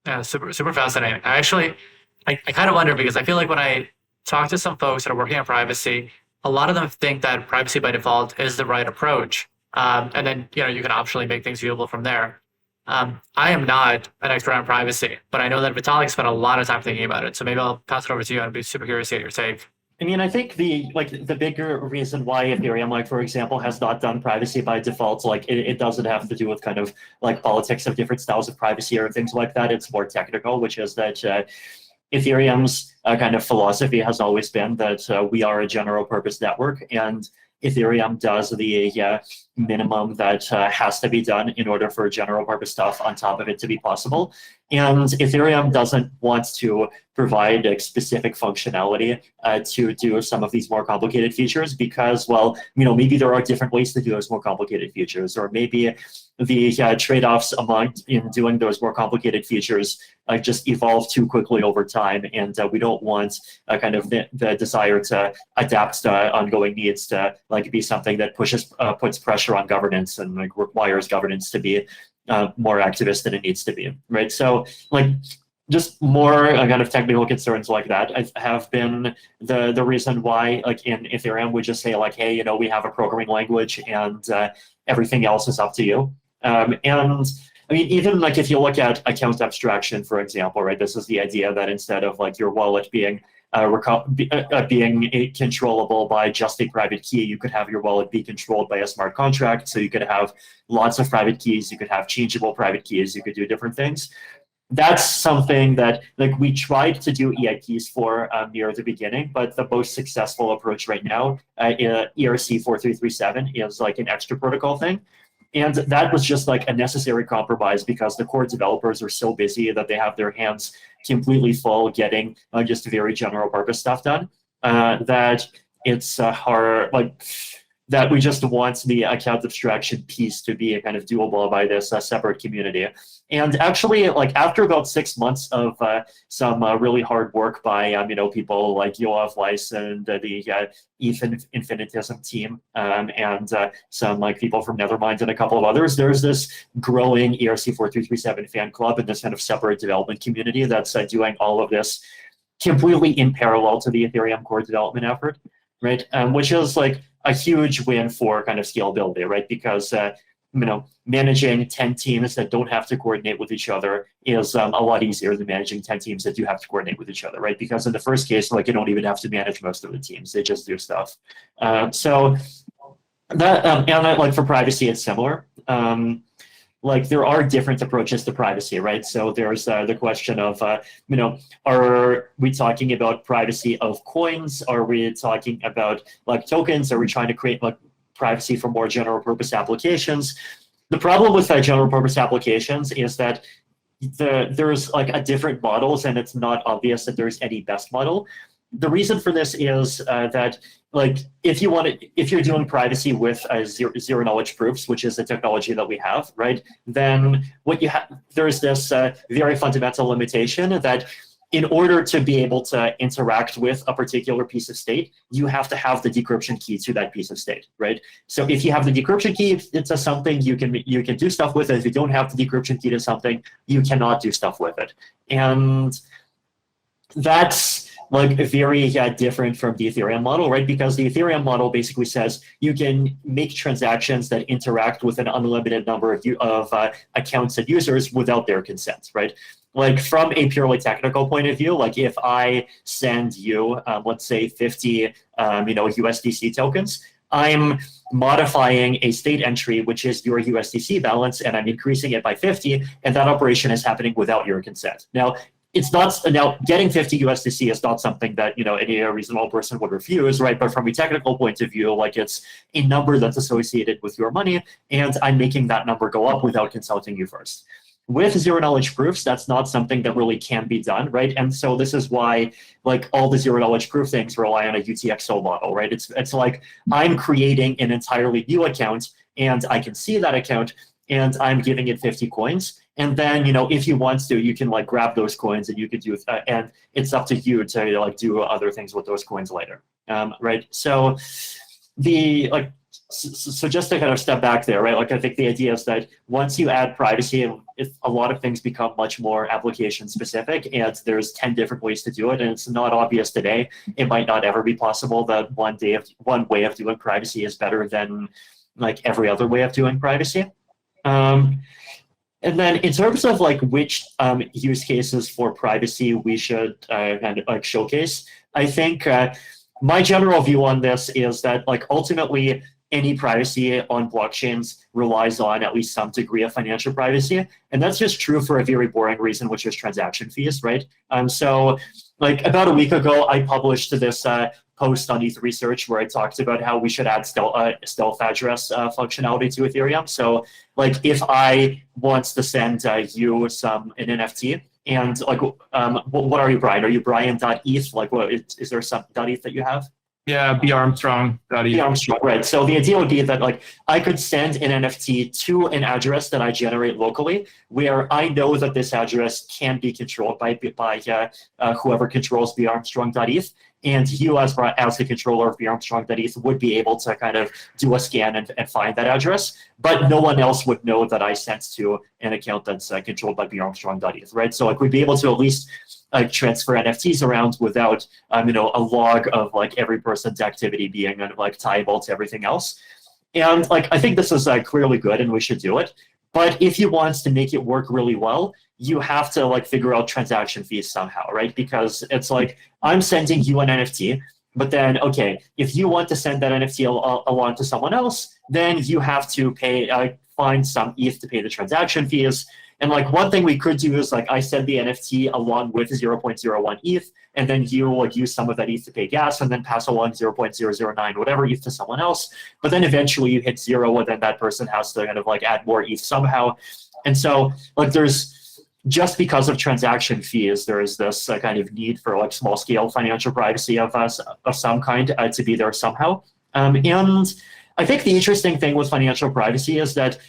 Yeah, super fascinating. I kind of wonder, because I feel like when I talk to some folks that are working on privacy, a lot of them think that privacy by default is the right approach. And then, you can optionally make things viewable from there. I am not an expert on privacy, but I know that Vitalik spent a lot of time thinking about it. So maybe I'll pass it over to you. I'd be super curious to get your take. I mean, I think the bigger reason why Ethereum, like for example, has not done privacy by default, like it doesn't have to do with kind of like politics of different styles of privacy or things like that. It's more technical, which is that Ethereum's kind of philosophy has always been that we are a general purpose network, and Ethereum does the minimum that has to be done in order for general purpose stuff on top of it to be possible. And Ethereum doesn't want to provide a specific functionality to do some of these more complicated features because, well, maybe there are different ways to do those more complicated features, or maybe the trade-offs among in doing those more complicated features just evolve too quickly over time, and we don't want kind of the desire to adapt to ongoing needs to like be something that puts pressure on governance and like requires governance to be more activist than it needs to be, right? So like just more kind of technical concerns like that have been the reason why like in Ethereum we just say like, hey, we have a programming language and everything else is up to you. And I mean, even like if you look at account abstraction, for example, right, this is the idea that instead of like your wallet being being controllable by just a private key, you could have your wallet be controlled by a smart contract. So you could have lots of private keys, you could have changeable private keys, you could do different things. That's something that like we tried to do EIPs for near the beginning, but the most successful approach right now in ERC 4337 is like an extra protocol thing. And that was just like a necessary compromise because the core developers are so busy that they have their hands completely full getting just very general purpose stuff done that it's hard, like that we just want the account abstraction piece to be kind of doable by this separate community. And actually, like after about 6 months of some really hard work by people like Yoav Weiss and the ETH Infinitism team and some like people from Nethermind and a couple of others, there's this growing ERC 4337 fan club and this kind of separate development community that's doing all of this completely in parallel to the Ethereum core development effort, right? Which is like a huge win for kind of scalability, right? Because managing 10 teams that don't have to coordinate with each other is a lot easier than managing 10 teams that do have to coordinate with each other, right? Because in the first case, like you don't even have to manage most of the teams; they just do stuff. So that and like for privacy, it's similar. Like there are different approaches to privacy, right? So there's the question of, are we talking about privacy of coins? Are we talking about like tokens? Are we trying to create like privacy for more general purpose applications? The problem with general purpose applications is that there's like a different models and it's not obvious that there's any best model. The reason for this is that like if you're doing privacy with zero knowledge proofs, which is the technology that we have, right? Then what you have, there's this very fundamental limitation that in order to be able to interact with a particular piece of state, you have to have the decryption key to that piece of state, right? So if you have the decryption key, it's something you can do stuff with it. If you don't have the decryption key to something, you cannot do stuff with it. And that's like very different from the Ethereum model, right? Because the Ethereum model basically says you can make transactions that interact with an unlimited number of accounts and users without their consent, right? Like from a purely technical point of view, like if I send you, let's say 50, USDC tokens, I'm modifying a state entry, which is your USDC balance, and I'm increasing it by 50, and that operation is happening without your consent. Now, getting 50 USDC is not something that any reasonable person would refuse, right? But from a technical point of view, like it's a number that's associated with your money, and I'm making that number go up without consulting you first. With zero knowledge proofs, that's not something that really can be done, right? And so this is why like all the zero knowledge proof things rely on a UTXO model, right? It's like I'm creating an entirely new account and I can see that account and I'm giving it 50 coins. And then, if you want to, you can like grab those coins and you could do, and it's up to you to like do other things with those coins later, right? So so just to kind of step back there, right? Like I think the idea is that once you add privacy, a lot of things become much more application specific, and there's 10 different ways to do it, and it's not obvious today. It might not ever be possible that one way of doing privacy is better than like every other way of doing privacy. And then in terms of like which use cases for privacy we should kind of like showcase, I think my general view on this is that like ultimately any privacy on blockchains relies on at least some degree of financial privacy. And that's just true for a very boring reason, which is transaction fees, right? So like about a week ago, I published this post on ETH Research where I talked about how we should add stealth address functionality to Ethereum. So like if I want to send you an NFT, and like, what are you, Brian? Are you Brian.eth? Like, what is there some .eth that you have? Yeah, Armstrong. Armstrong, right. So the idea would be that like I could send an NFT to an address that I generate locally, where I know that this address can be controlled by whoever controls Armstrong.eth, and you as the controller of Armstrong.eth would be able to kind of do a scan and find that address, but no one else would know that I sent to an account that's controlled by Armstrong.eth, right? So like we'd be able to at least transfer NFTs around without a log of like every person's activity being kind of like tieable to everything else. And like I think this is clearly good and we should do it. But if you want to make it work really well, you have to like figure out transaction fees somehow, right? Because it's like I'm sending you an NFT, but then okay, if you want to send that NFT along to someone else, then you have to pay find some ETH to pay the transaction fees. And like one thing we could do is like I send the NFT along with 0.01 ETH, and then you like use some of that ETH to pay gas, and then pass along 0.009 whatever ETH to someone else. But then eventually you hit zero, and then that person has to kind of like add more ETH somehow. And so like there's just because of transaction fees, there is this kind of need for like small scale financial privacy of some kind to be there somehow. And I think the interesting thing with financial privacy is that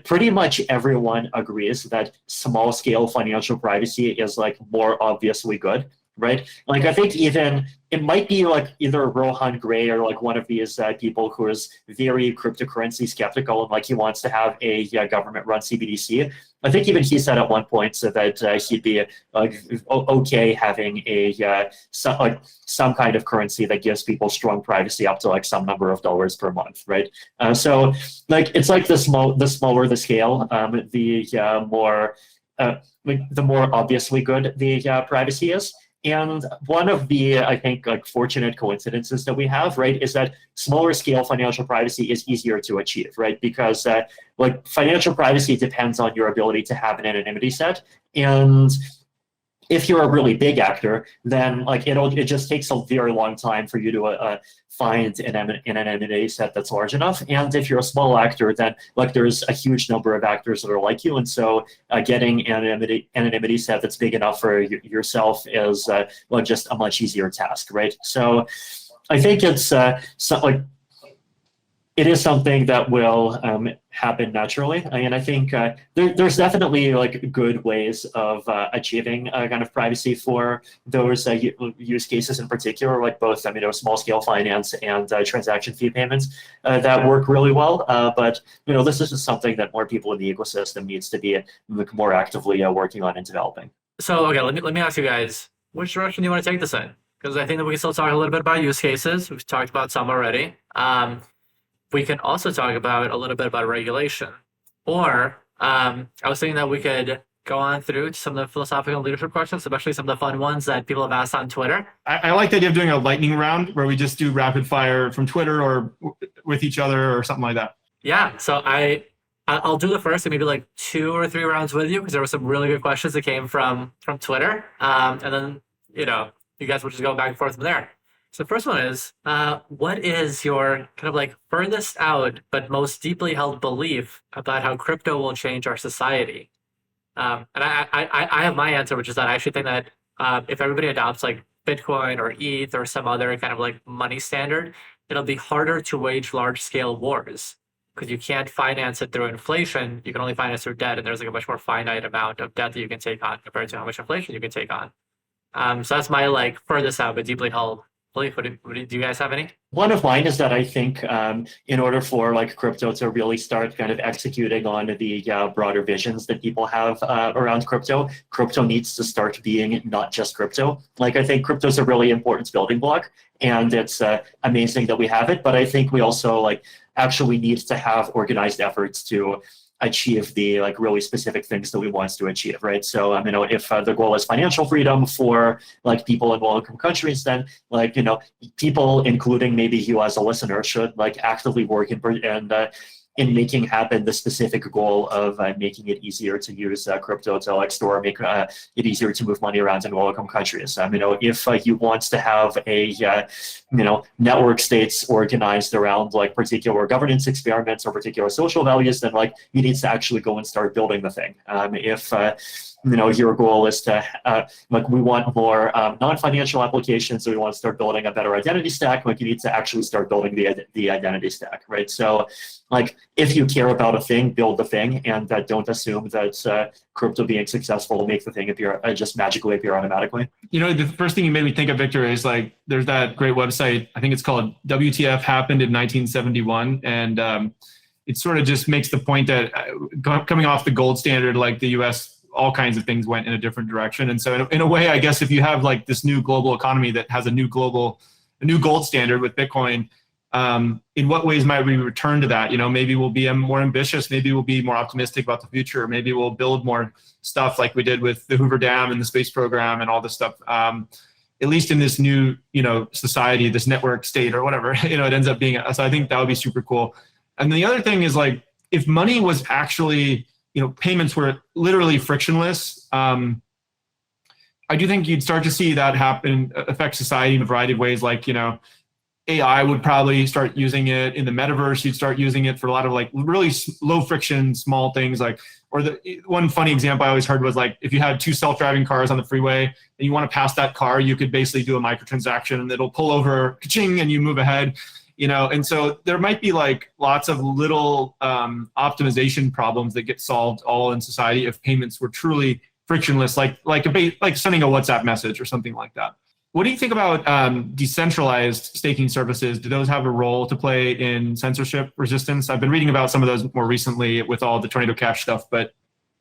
pretty much everyone agrees that small scale financial privacy is like more obviously good, right? Like I think even it might be like either Rohan Gray or like one of these people who is very cryptocurrency skeptical and like he wants to have a government run CBDC. I think even he said at one point so that he'd be okay having some kind of currency that gives people strong privacy up to like some number of dollars per month, right? So like it's like the smaller the scale, the more obviously good the privacy is. And one of the, I think, like fortunate coincidences that we have, right, is that smaller scale financial privacy is easier to achieve, right? Because like financial privacy depends on your ability to have an anonymity set. And if you're a really big actor, then like it just takes a very long time for you to find an anonymity set that's large enough. And if you're a small actor, then like there's a huge number of actors that are like you, and so getting an anonymity set that's big enough for yourself is well, just a much easier task, right? So I think it's it is something that will happen naturally. And I think there's definitely like good ways of achieving kind of privacy for those use cases in particular, like both small scale finance and transaction fee payments that work really well. But this is just something that more people in the ecosystem needs to be more actively working on and developing. So okay, let me ask you guys, which direction do you want to take this in? Because I think that we can still talk a little bit about use cases. We've talked about some already. We can also talk about a little bit about regulation. Or I was thinking that we could go on through some of the philosophical leadership questions, especially some of the fun ones that people have asked on Twitter. I like the idea of doing a lightning round where we just do rapid fire from Twitter or with each other or something like that. Yeah, so I'll do the first and maybe like 2 or 3 rounds with you because there were some really good questions that came from Twitter. And then, you guys will just go back and forth from there. So the first one is, what is your kind of like furthest out but most deeply held belief about how crypto will change our society? And I have my answer, which is that I actually think that if everybody adopts like Bitcoin or ETH or some other kind of like money standard, it'll be harder to wage large scale wars because you can't finance it through inflation. You can only finance through debt, and there's like a much more finite amount of debt that you can take on compared to how much inflation you can take on. So that's my like furthest out but deeply held. Do you guys have any? One of mine is that I think in order for like crypto to really start kind of executing on the broader visions that people have around crypto needs to start being not just crypto. Like I think crypto is a really important building block, and it's amazing that we have it. But I think we also like actually need to have organized efforts to achieve the like really specific things that we want to achieve, right? So if the goal is financial freedom for like people in low-income countries, then like people, including maybe you as a listener, should like actively work in making happen the specific goal of making it easier to use crypto to like store, make it easier to move money around in low-income countries. If you want to have a network states organized around like particular governance experiments or particular social values, then like you need to actually go and start building the thing. If your goal is to like we want more non-financial applications, so we want to start building a better identity stack, like you need to actually start building the identity stack, right? So like if you care about a thing, build the thing, and don't assume that crypto being successful will make the thing appear just magically appear automatically. The first thing you made me think of, Victor, is like there's that great website, I think it's called WTF Happened in 1971, and it sort of just makes the point that coming off the gold standard, like the US, all kinds of things went in a different direction. And so in a way, I guess if you have like this new global economy that has a new gold standard with Bitcoin, in what ways might we return to that? Maybe we'll be more ambitious. Maybe we'll be more optimistic about the future. Maybe we'll build more stuff like we did with the Hoover Dam and the space program and all this stuff. At least in this new, society, this network state or whatever, it ends up being. So I think that would be super cool. And the other thing is like, if money was actually, payments were literally frictionless, I do think you'd start to see that affect society in a variety of ways. Like, AI would probably start using it in the metaverse. You'd start using it for a lot of like really low friction, small things. Like, or the one funny example I always heard was like, if you had two self-driving cars on the freeway and you want to pass that car, you could basically do a microtransaction and it'll pull over, ka-ching, and you move ahead. And so there might be like lots of little optimization problems that get solved all in society if payments were truly frictionless, like sending a WhatsApp message or something like that. What do you think about decentralized staking services? Do those have a role to play in censorship resistance? I've been reading about some of those more recently with all the Tornado Cash stuff, but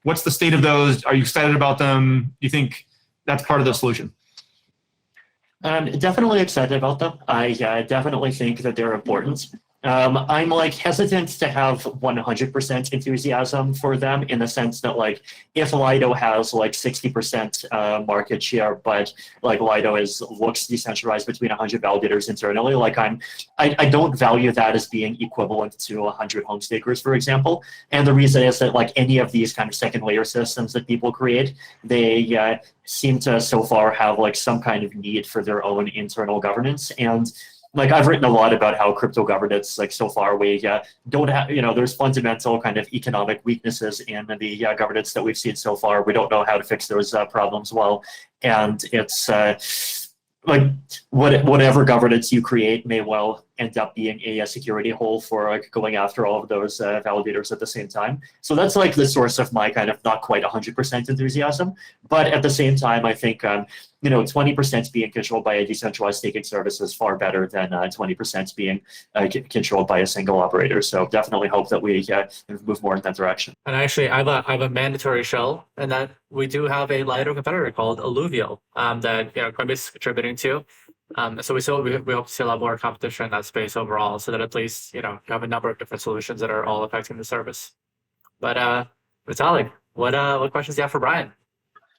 what's the state of those? Are you excited about them? Do you think that's part of the solution? I'm definitely excited about them. I definitely think that they're important. I'm like hesitant to have 100% enthusiasm for them in the sense that like if Lido has like 60% market share, but like Lido looks decentralized between 100 validators internally, like I don't value that as being equivalent to 100 home stakers, for example. And the reason is that like any of these kind of second layer systems that people create, they seem to so far have like some kind of need for their own internal governance. And like I've written a lot about how crypto governance, like so far we don't have, there's fundamental kind of economic weaknesses in the governance that we've seen so far. We don't know how to fix those problems well. And it's like whatever governance you create may well end up being a security hole for like going after all of those validators at the same time. So that's like the source of my kind of not quite 100% enthusiasm. But at the same time, I think 20% being controlled by a decentralized staking service is far better than 20% being controlled by a single operator. So definitely hope that we move more in that direction. And actually, I have a mandatory show, and that we do have a Lido competitor called Alluvial that Coinbase is contributing to. So we hope to see a lot more competition in that space overall, so that at least you have a number of different solutions that are all affecting the service. But Vitalik, what questions do you have for Brian?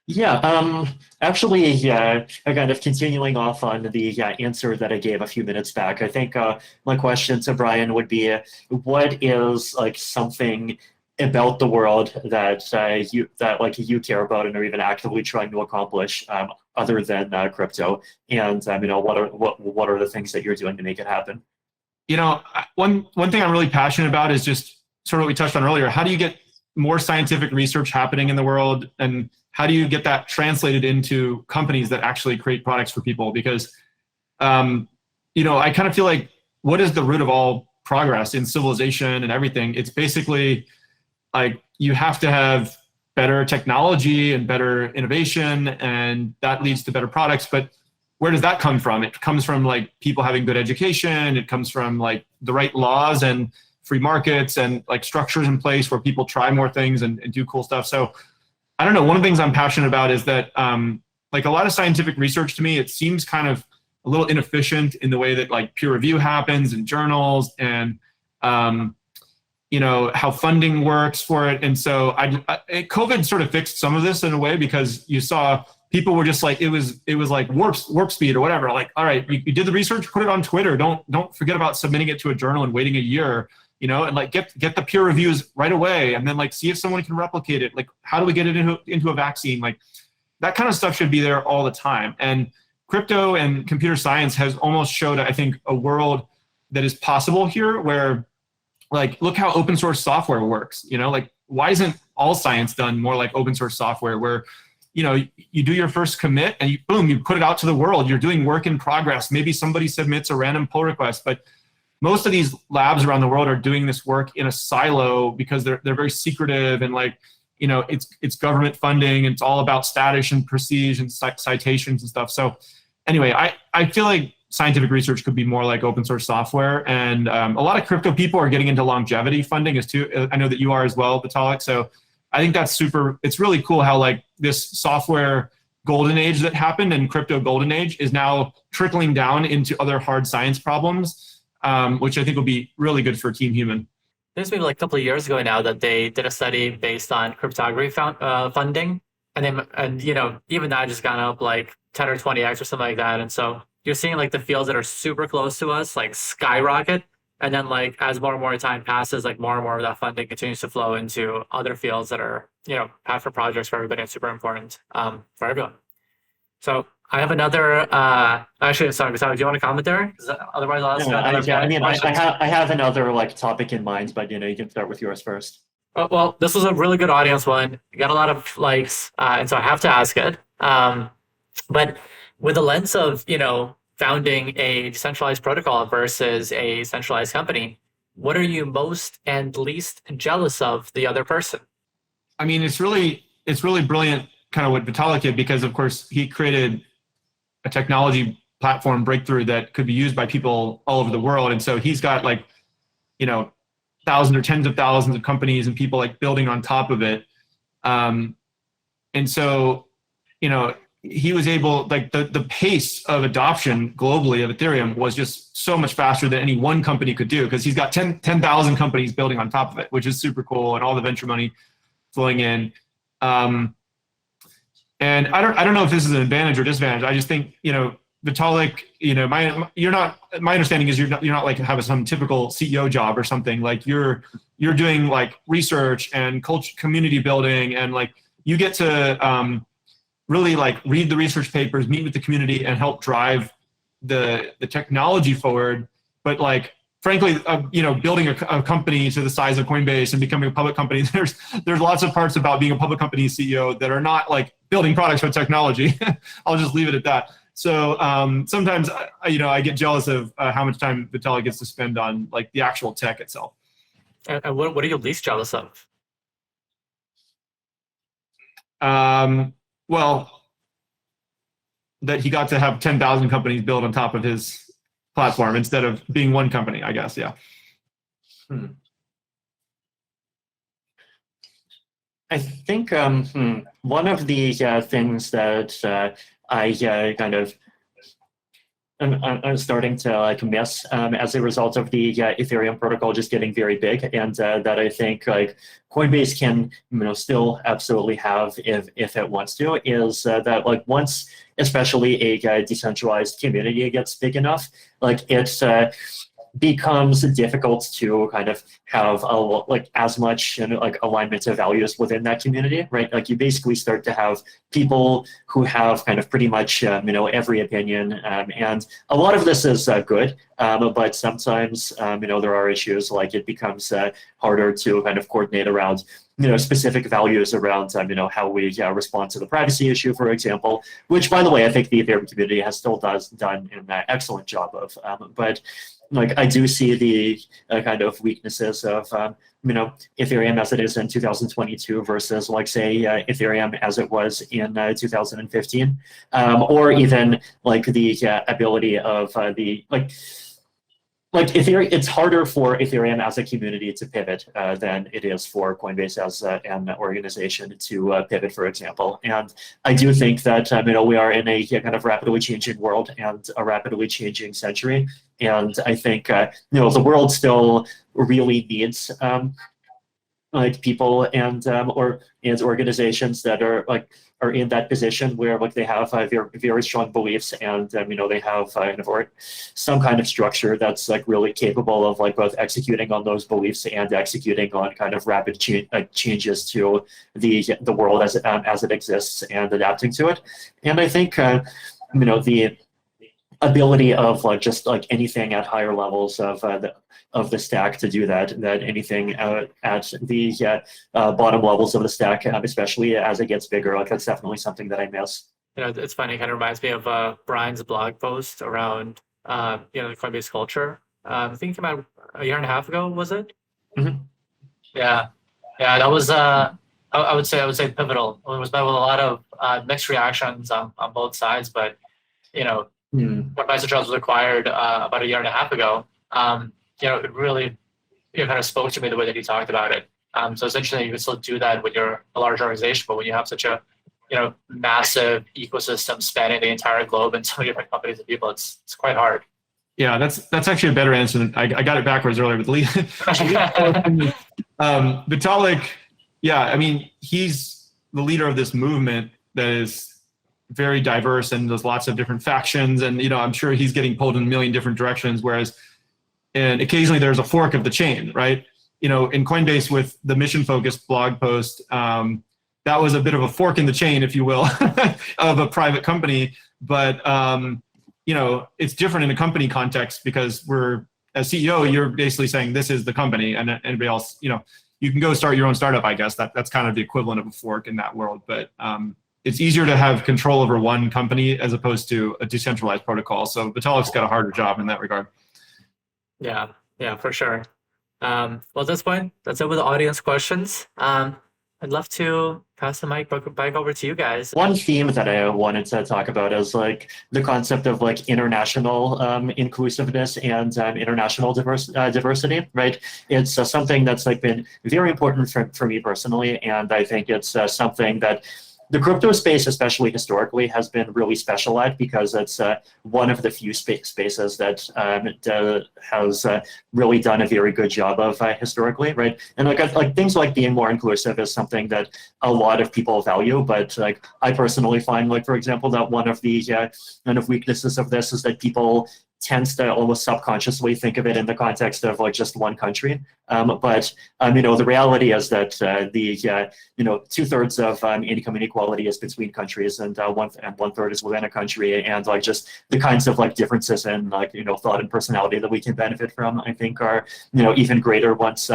Yeah, actually, kind of continuing off on the answer that I gave a few minutes back, I think my question to Brian would be, what is like something about the world that you care about and are even actively trying to accomplish other than crypto? And what are the things that you're doing to make it happen? One thing I'm really passionate about is just sort of what we touched on earlier. How do you get more scientific research happening in the world, and how do you get that translated into companies that actually create products for people? Because I kind of feel like, what is the root of all progress in civilization and everything? It's basically like you have to have better technology and better innovation, and that leads to better products. But where does that come from? It comes from like people having good education. It comes from like the right laws and free markets and like structures in place where people try more things and do cool stuff. So I don't know. One of the things I'm passionate about is that like a lot of scientific research to me, it seems kind of a little inefficient in the way that like peer review happens in journals. And how funding works for it. And so COVID sort of fixed some of this in a way, because you saw people were just like, it was like warp speed or whatever. Like, all right, you did the research, put it on Twitter. Don't forget about submitting it to a journal and waiting a year, and like get the peer reviews right away. And then like, see if someone can replicate it. Like, how do we get it into a vaccine? Like that kind of stuff should be there all the time. And crypto and computer science has almost showed, I think, a world that is possible here where, like, look how open source software works. Like, why isn't all science done more like open source software, where you do your first commit and boom, you put it out to the world. You're doing work in progress. Maybe somebody submits a random pull request, but most of these labs around the world are doing this work in a silo because they're very secretive, and like, it's government funding. And it's all about status and prestige and citations and stuff. So anyway, I feel like scientific research could be more like open source software. And a lot of crypto people are getting into longevity funding too. I know that you are as well, Vitalik. So I think that's it's really cool how like this software golden age that happened and crypto golden age is now trickling down into other hard science problems, which I think will be really good for Team Human. There's maybe like a couple of years ago now that they did a study based on cryptography funding. And even that just gone up like 10 or 20x or something like that. And so you're seeing like the fields that are super close to us like skyrocket, and then like as more and more time passes, like more and more of that funding continues to flow into other fields that are passion projects for everybody and super important for everyone. So I have another. Actually, sorry, do you want to comment there? Otherwise, I'll ask I have another like topic in mind, but you can start with yours first. Well, this was a really good audience one. You got a lot of likes, and so I have to ask it. But with the lens of, founding a decentralized protocol versus a centralized company, what are you most and least jealous of the other person? I mean, it's really brilliant kind of what Vitalik did, because of course he created a technology platform breakthrough that could be used by people all over the world. And so he's got like, thousands or tens of thousands of companies and people like building on top of it. And so, he was able, like the pace of adoption globally of Ethereum was just so much faster than any one company could do, because he's got 10,000 companies building on top of it, which is super cool, and all the venture money flowing in. And I don't know if this is an advantage or disadvantage. I just think, Vitalik, my understanding is you're not like having some typical CEO job or something. Like you're doing like research and culture, community building, and like you get to really like read the research papers, meet with the community, and help drive the technology forward. But like, frankly, building a company to the size of Coinbase and becoming a public company, there's lots of parts about being a public company CEO that are not like building products for technology. I'll just leave it at that. So sometimes, I get jealous of how much time Vitalik gets to spend on like the actual tech itself. And what are you least jealous of? Well, that he got to have 10,000 companies built on top of his platform instead of being one company, I guess. Yeah. I think one of the things that I kind of I'm starting to like miss as a result of the Ethereum protocol just getting very big, and that I think like Coinbase can still absolutely have if it wants to, is that like once especially a decentralized community gets big enough, like it's becomes difficult to kind of have like as much like alignment of values within that community, right? Like you basically start to have people who have kind of pretty much every opinion, and a lot of this is good, but sometimes there are issues, like it becomes harder to kind of coordinate around specific values around how we respond to the privacy issue, for example, which, by the way, I think the Ethereum community has still done an excellent job of, but like I do see the kind of weaknesses of Ethereum as it is in 2022 versus like say Ethereum as it was in 2015, or even like the ability of the like like Ethereum, it's harder for Ethereum as a community to pivot than it is for Coinbase as an organization to pivot, for example. And I do think that we are in a kind of rapidly changing world and a rapidly changing century. And I think the world still really needs like people and organizations that are in that position where like they have very, very strong beliefs and they have some kind of structure that's like really capable of like both executing on those beliefs and executing on kind of rapid changes to the world as it exists and adapting to it. And I think the ability of like just like anything at higher levels of the stack to do that anything at the bottom levels of the stack, especially as it gets bigger, like that's definitely something that I miss. It's funny. It kind of reminds me of Brian's blog post around the Coinbase culture. I think it came out a year and a half ago. Was it? Mm-hmm. Yeah. That was I would say pivotal. It was met with a lot of mixed reactions on both sides, but when Censorship was acquired about a year and a half ago, it really kind of spoke to me the way that he talked about it. So it's interesting you can still do that when you're a large organization, but when you have such a massive ecosystem spanning the entire globe and so many different companies and people, it's quite hard. Yeah, that's actually a better answer than I got it backwards earlier. But Vitalik, yeah, I mean, he's the leader of this movement that is very diverse and there's lots of different factions, and I'm sure he's getting pulled in a million different directions, and occasionally there's a fork of the chain, right? In Coinbase with the mission focused blog post, that was a bit of a fork in the chain, if you will, of a private company. But it's different in a company context because as CEO, you're basically saying this is the company, and anybody else, you can go start your own startup, I guess. That's kind of the equivalent of a fork in that world. But it's easier to have control over one company as opposed to a decentralized protocol. So Vitalik's got a harder job in that regard. Yeah, for sure. Well, at this point, that's it with the audience questions. I'd love to pass the mic back over to you guys. One theme that I wanted to talk about is like the concept of like international inclusiveness and international diversity, right? It's something that's like been very important for me personally, and I think it's something that the crypto space, especially historically, has been really special at because it's one of the few spaces that has really done a very good job of historically, right? And like things like being more inclusive is something that a lot of people value, but like I personally find, like for example, that one of the kind of weaknesses of this is that people tends to almost subconsciously think of it in the context of like just one country. But the reality is that the 2/3 of income inequality is between countries, and 1/3 is within a country, and like just the kinds of like differences in like thought and personality that we can benefit from, I think are even greater once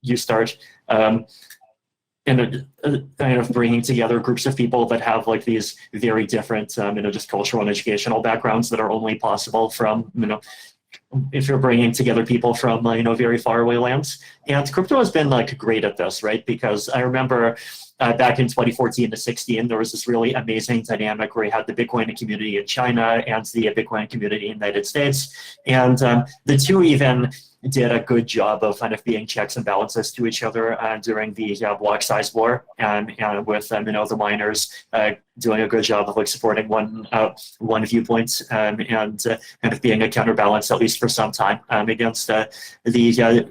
you start and kind of bringing together groups of people that have like these very different, just cultural and educational backgrounds that are only possible from, if you're bringing together people from, very faraway lands. And crypto has been like great at this, right? Because I remember back in 2014 to 16, there was this really amazing dynamic where you had the Bitcoin community in China and the Bitcoin community in the United States. And the two even did a good job of kind of being checks and balances to each other during the block size war, and with the miners doing a good job of like supporting one viewpoint and kind of being a counterbalance, at least for some time, against the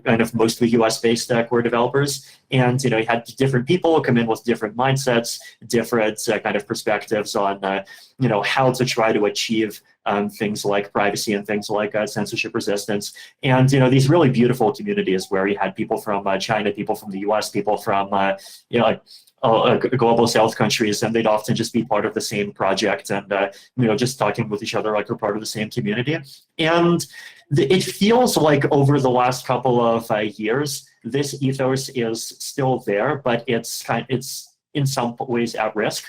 kind of mostly US-based core developers. And you had different people come in with different mindsets, different kind of perspectives on how to try to achieve things like privacy and things like censorship resistance. And these really beautiful communities where you had people from China, people from the US, people from global South countries, and they'd often just be part of the same project and just talking with each other like we're part of the same community. And it feels like over the last couple of years, this ethos is still there, but it's in some ways at risk.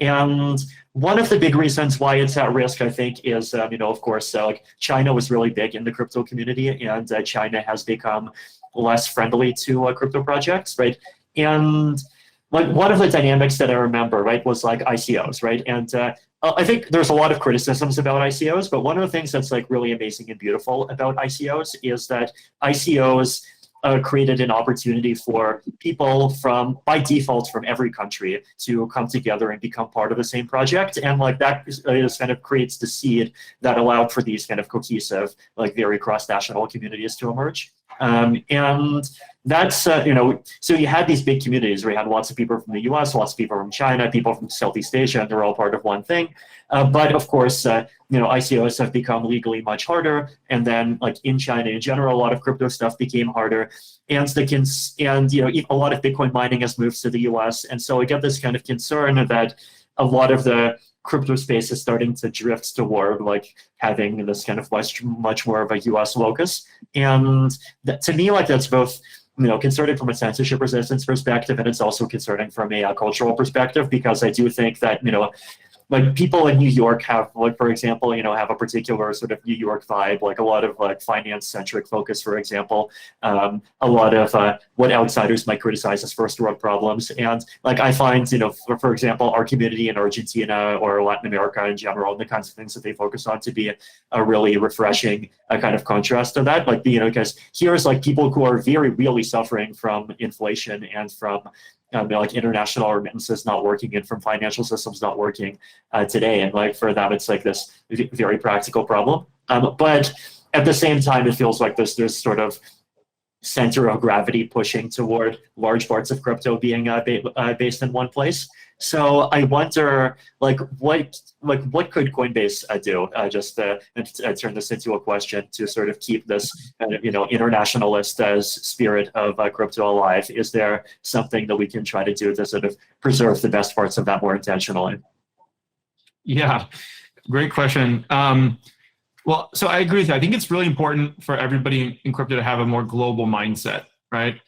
And one of the big reasons why it's at risk, I think, is, of course, like China was really big in the crypto community, and China has become less friendly to crypto projects, right? And like one of the dynamics that I remember, right, was like ICOs, right? And I think there's a lot of criticisms about ICOs, but one of the things that's like really amazing and beautiful about ICOs is that ICOs created an opportunity for people by default from every country to come together and become part of the same project. And like that is kind of creates the seed that allowed for these kind of cohesive, like very cross-national communities to emerge. And that's, so you had these big communities where you had lots of people from the US, lots of people from China, people from Southeast Asia, and they're all part of one thing. But of course, ICOs have become legally much harder. And then like in China in general, a lot of crypto stuff became harder. And a lot of Bitcoin mining has moved to the US. And so I get this kind of concern that a lot of the crypto space is starting to drift toward like having this kind of much more of a US locus. And to me, like that's both concerning from a censorship resistance perspective, and it's also concerning from a cultural perspective, because I do think that, like people in New York have, like, for example, have a particular sort of New York vibe, like a lot of like finance-centric focus, for example, a lot of what outsiders might criticize as first world problems. And like I find, for example, our community in Argentina or Latin America in general, and the kinds of things that they focus on to be a really refreshing kind of contrast to that. Like, because here's like people who are very really suffering from inflation and from like international remittances not working and from financial systems not working today. And like for them, it's like this very practical problem. But at the same time, it feels like there's sort of center of gravity pushing toward large parts of crypto being based in one place. So I wonder, what could Coinbase do, just to turn this into a question to sort of keep this internationalist spirit of crypto alive? Is there something that we can try to do to sort of preserve the best parts of that more intentionally? Yeah, great question. Well, so I agree with you. I think it's really important for everybody in crypto to have a more global mindset, right?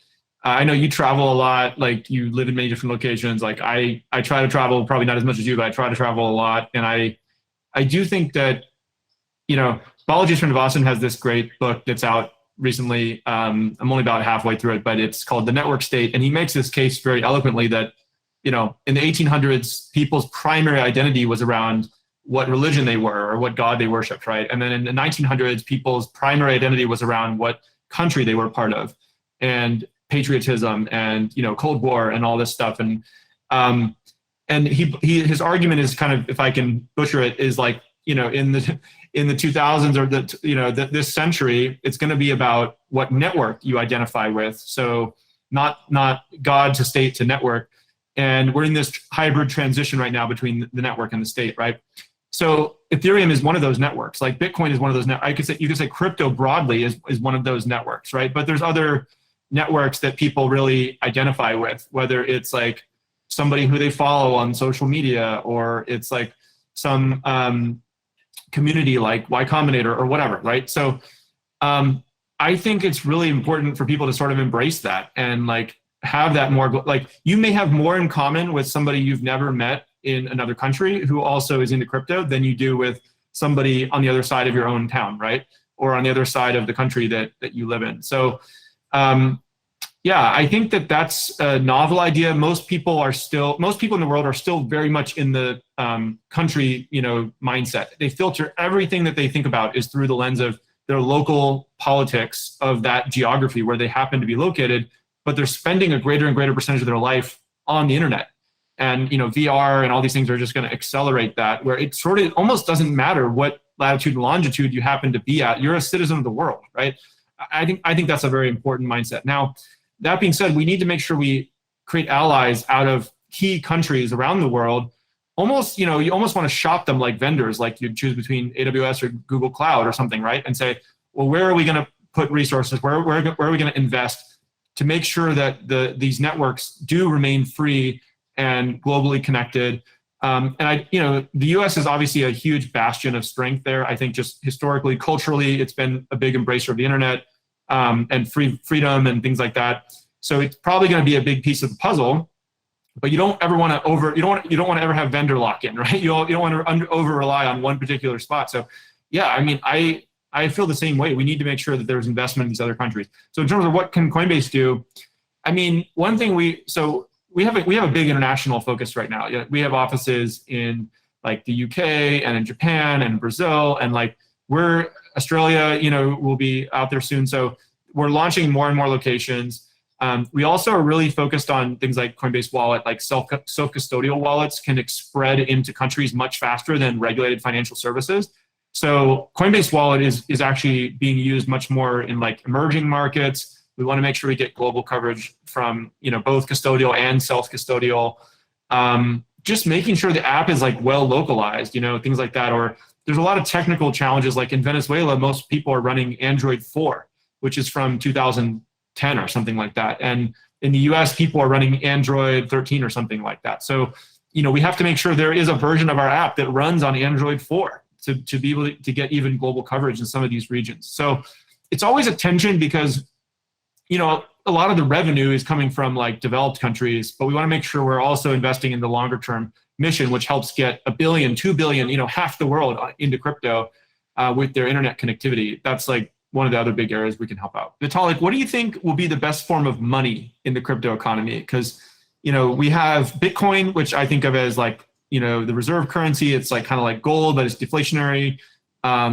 I know you travel a lot, like you live in many different locations. Like I try to travel, probably not as much as you, but I try to travel a lot. And I do think that, Balaji Srinivasan has this great book that's out recently. I'm only about halfway through it, but it's called The Network State. And he makes this case very eloquently that, in the 1800s, people's primary identity was around what religion they were or what God they worshiped, right? And then in the 1900s, people's primary identity was around what country they were part of, and patriotism, and Cold War and all this stuff. And his argument is kind of, if I can butcher it, is like, in the 2000s or this century, it's going to be about what network you identify with. So not God to state to network. And we're in this hybrid transition right now between the network and the state, right? So Ethereum is one of those networks. Like Bitcoin is one of those networks. You could say crypto broadly is one of those networks, right? But there's other networks that people really identify with, whether it's like somebody who they follow on social media, or it's like some community like Y Combinator or whatever, right? So I think it's really important for people to sort of embrace that and like have that more, like you may have more in common with somebody you've never met in another country who also is into crypto than you do with somebody on the other side of your own town, right? Or on the other side of the country that you live in. So yeah, I think that's a novel idea. Most people in the world are still very much in the country, mindset. They filter everything that they think about is through the lens of their local politics of that geography where they happen to be located, but they're spending a greater and greater percentage of their life on the internet. And VR and all these things are just going to accelerate that, where it sort of almost doesn't matter what latitude and longitude you happen to be at. You're a citizen of the world, right? I think that's a very important mindset. Now, that being said, we need to make sure we create allies out of key countries around the world. Almost, you almost want to shop them like vendors, like you choose between AWS or Google Cloud or something, right? And say, well, where are we going to put resources? Where are we going to invest to make sure that these networks do remain free and globally connected? And the U.S. is obviously a huge bastion of strength there. I think just historically, culturally, it's been a big embracer of the internet and freedom and things like that. So it's probably going to be a big piece of the puzzle. But you don't ever want to you don't want to ever have vendor lock-in, right? You don't want to over rely on one particular spot. So yeah, I mean, I feel the same way. We need to make sure that there's investment in these other countries. So in terms of what can Coinbase do, I mean, one thing we have a big international focus right now. We have offices in like the UK and in Japan and Brazil, and like Australia, will be out there soon. So we're launching more and more locations. We also are really focused on things like Coinbase Wallet, like self-custodial wallets can spread into countries much faster than regulated financial services. So Coinbase Wallet is actually being used much more in like emerging markets. We want to make sure we get global coverage from both custodial and self-custodial. Just making sure the app is like well localized, things like that. Or there's a lot of technical challenges. Like in Venezuela, most people are running Android 4, which is from 2010 or something like that. And in the US, people are running Android 13 or something like that. So, we have to make sure there is a version of our app that runs on Android 4 to be able to get even global coverage in some of these regions. So it's always a tension because, a lot of the revenue is coming from like developed countries, but we want to make sure we're also investing in the longer term mission, which helps get 1 billion, 2 billion, half the world into crypto with their internet connectivity. That's like one of the other big areas we can help out. Vitalik, what do you think will be the best form of money in the crypto economy? Because, we have Bitcoin, which I think of as like, the reserve currency. It's like kind of like gold, but it's deflationary.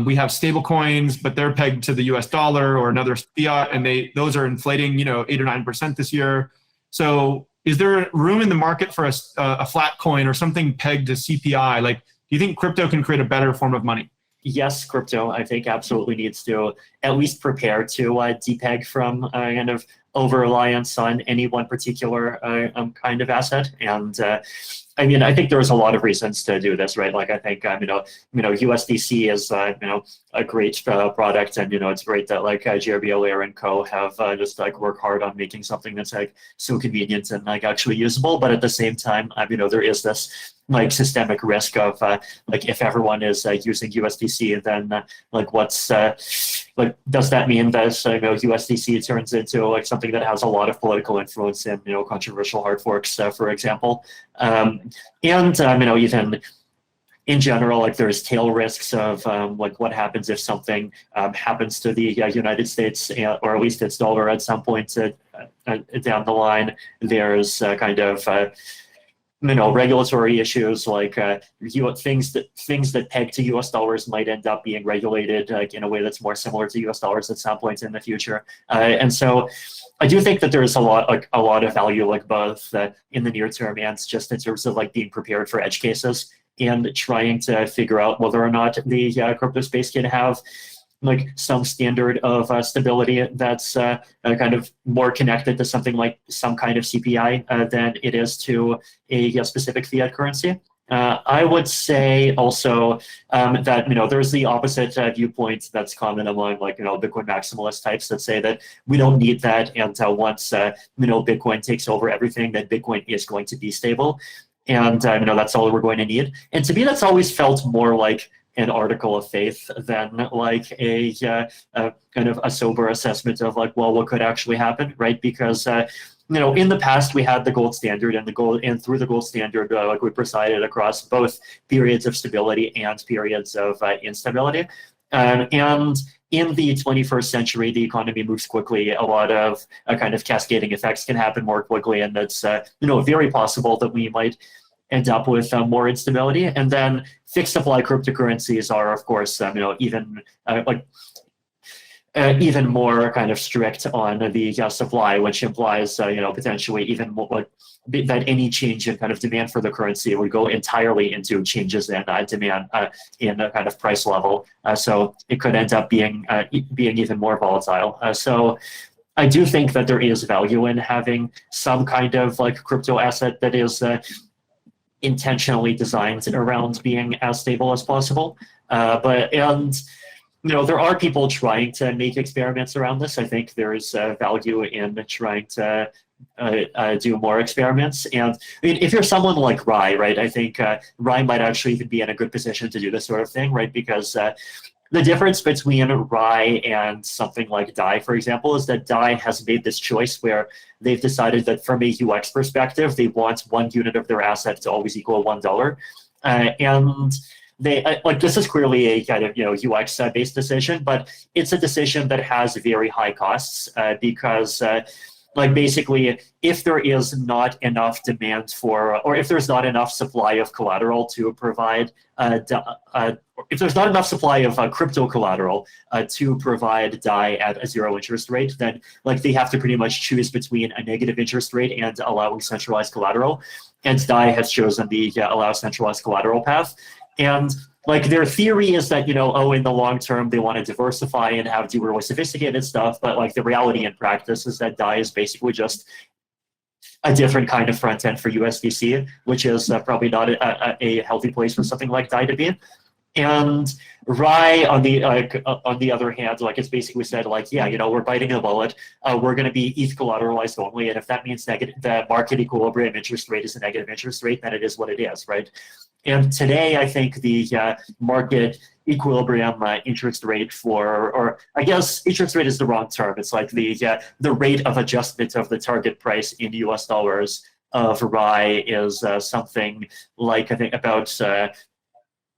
We have stable coins, but they're pegged to the US dollar or another fiat, and those are inflating, 8 or 9% this year. So is there room in the market for a flat coin or something pegged to CPI? Like, do you think crypto can create a better form of money? Yes, crypto, I think, absolutely needs to at least prepare to depeg from kind of over-reliance on any one particular kind of asset. And I think there's a lot of reasons to do this, right? Like, I think, USDC is, a great product, and, it's great that like JRB Allaire and co have just like work hard on making something that's like so convenient and like actually usable. But at the same time, there is this like systemic risk of like if everyone is using USDC, then like what's like does that mean that USDC turns into like something that has a lot of political influence and controversial hard forks, for example, and even in general, like there's tail risks of like what happens if something happens to the United States or at least its dollar at some point down the line. There's kind of regulatory issues like things that peg to US dollars might end up being regulated like in a way that's more similar to US dollars at some point in the future. And so I do think that there's a lot of value, like both in the near term and just in terms of like being prepared for edge cases and trying to figure out whether or not the crypto space can have like some standard of stability that's kind of more connected to something like some kind of CPI than it is to a specific fiat currency. I would say also that there's the opposite viewpoint that's common among like Bitcoin maximalist types that say that we don't need that, and once Bitcoin takes over everything, that Bitcoin is going to be stable, and that's all we're going to need. And to me, that's always felt more like an article of faith than like a kind of a sober assessment of like, well, what could actually happen, right? Because in the past we had the gold standard, and through the gold standard, like we presided across both periods of stability and periods of instability. And in the 21st century, the economy moves quickly. A lot of kind of cascading effects can happen more quickly, and it's very possible that we might end up with more instability. And then fixed supply cryptocurrencies are, of course, even more kind of strict on the supply, which implies, potentially even more that any change in kind of demand for the currency would go entirely into changes in demand in a kind of price level. So it could end up being even more volatile. So I do think that there is value in having some kind of like crypto asset that is intentionally designed around being as stable as possible. There are people trying to make experiments around this. I think there's value in trying to do more experiments. And if you're someone like Rye, right, I think Rye might actually even be in a good position to do this sort of thing, right? Because the difference between Rye and something like DAI, for example, is that DAI has made this choice where they've decided that from a UX perspective, they want 1 unit of their asset to always equal $1. And they like this is clearly a kind of UX based decision, but it's a decision that has very high costs because like basically if there is not enough demand for, or if there's not enough supply of collateral to provide, if there's not enough supply of crypto collateral to provide DAI at a 0 interest rate, then like they have to pretty much choose between a negative interest rate and allowing centralized collateral. And DAI has chosen the allow centralized collateral path. And like their theory is that, oh, in the long term, they want to diversify and have do really sophisticated stuff. But like the reality in practice is that DAI is basically just a different kind of front end for USDC, which is probably not a healthy place for something like DAI to be. And Rye, on the other hand, like it's basically said, like, yeah, we're biting the bullet. We're going to be ETH collateralized only, and if that means negative, the market equilibrium interest rate is a negative interest rate, then it is what it is, right? And today, I think the market equilibrium interest rate for, or I guess interest rate is the wrong term. It's like the rate of adjustment of the target price in US dollars of Rye is something like, I think about.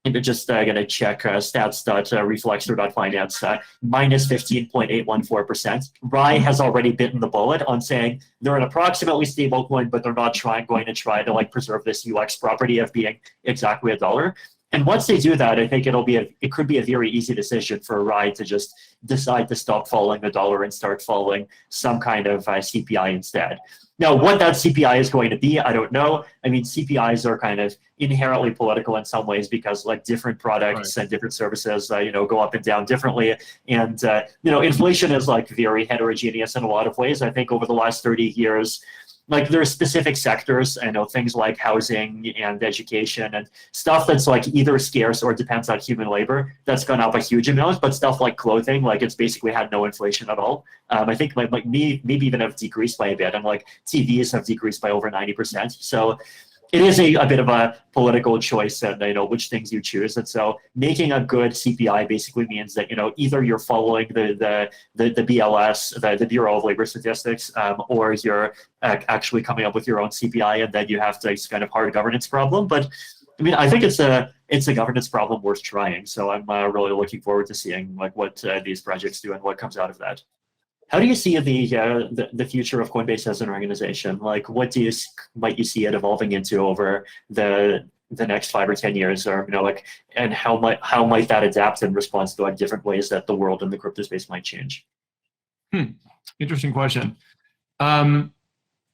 I'm just going to check stats.reflexor.finance, minus 15.814%. Rye has already bitten the bullet on saying they're an approximately stable coin, but they're not going to try to like preserve this UX property of being exactly $1. And once they do that, I think it could be a very easy decision for Rye to just decide to stop following the dollar and start following some kind of CPI instead. Now, what that CPI is going to be, I don't know. I mean, CPIs are kind of inherently political in some ways because like different products and different services, go up and down differently. And, inflation is like very heterogeneous in a lot of ways. I think over the last 30 years, like there are specific sectors, things like housing and education and stuff that's like either scarce or depends on human labor that's gone up a huge amount. But stuff like clothing, like it's basically had no inflation at all. I think like maybe even have decreased by a bit, and like TVs have decreased by over 90%. So it is a bit of a political choice, and which things you choose. And so making a good CPI basically means that either you're following the BLS, the Bureau of Labor Statistics, or you're actually coming up with your own CPI, and then you have to kind of hard governance problem. But I mean, I think it's a governance problem worth trying. So I'm really looking forward to seeing like what these projects do and what comes out of that. How do you see the future of Coinbase as an organization? Like, what might you see it evolving into over the next 5 or 10 years, or and how might that adapt in response to like different ways that the world and the crypto space might change? Interesting question. Well,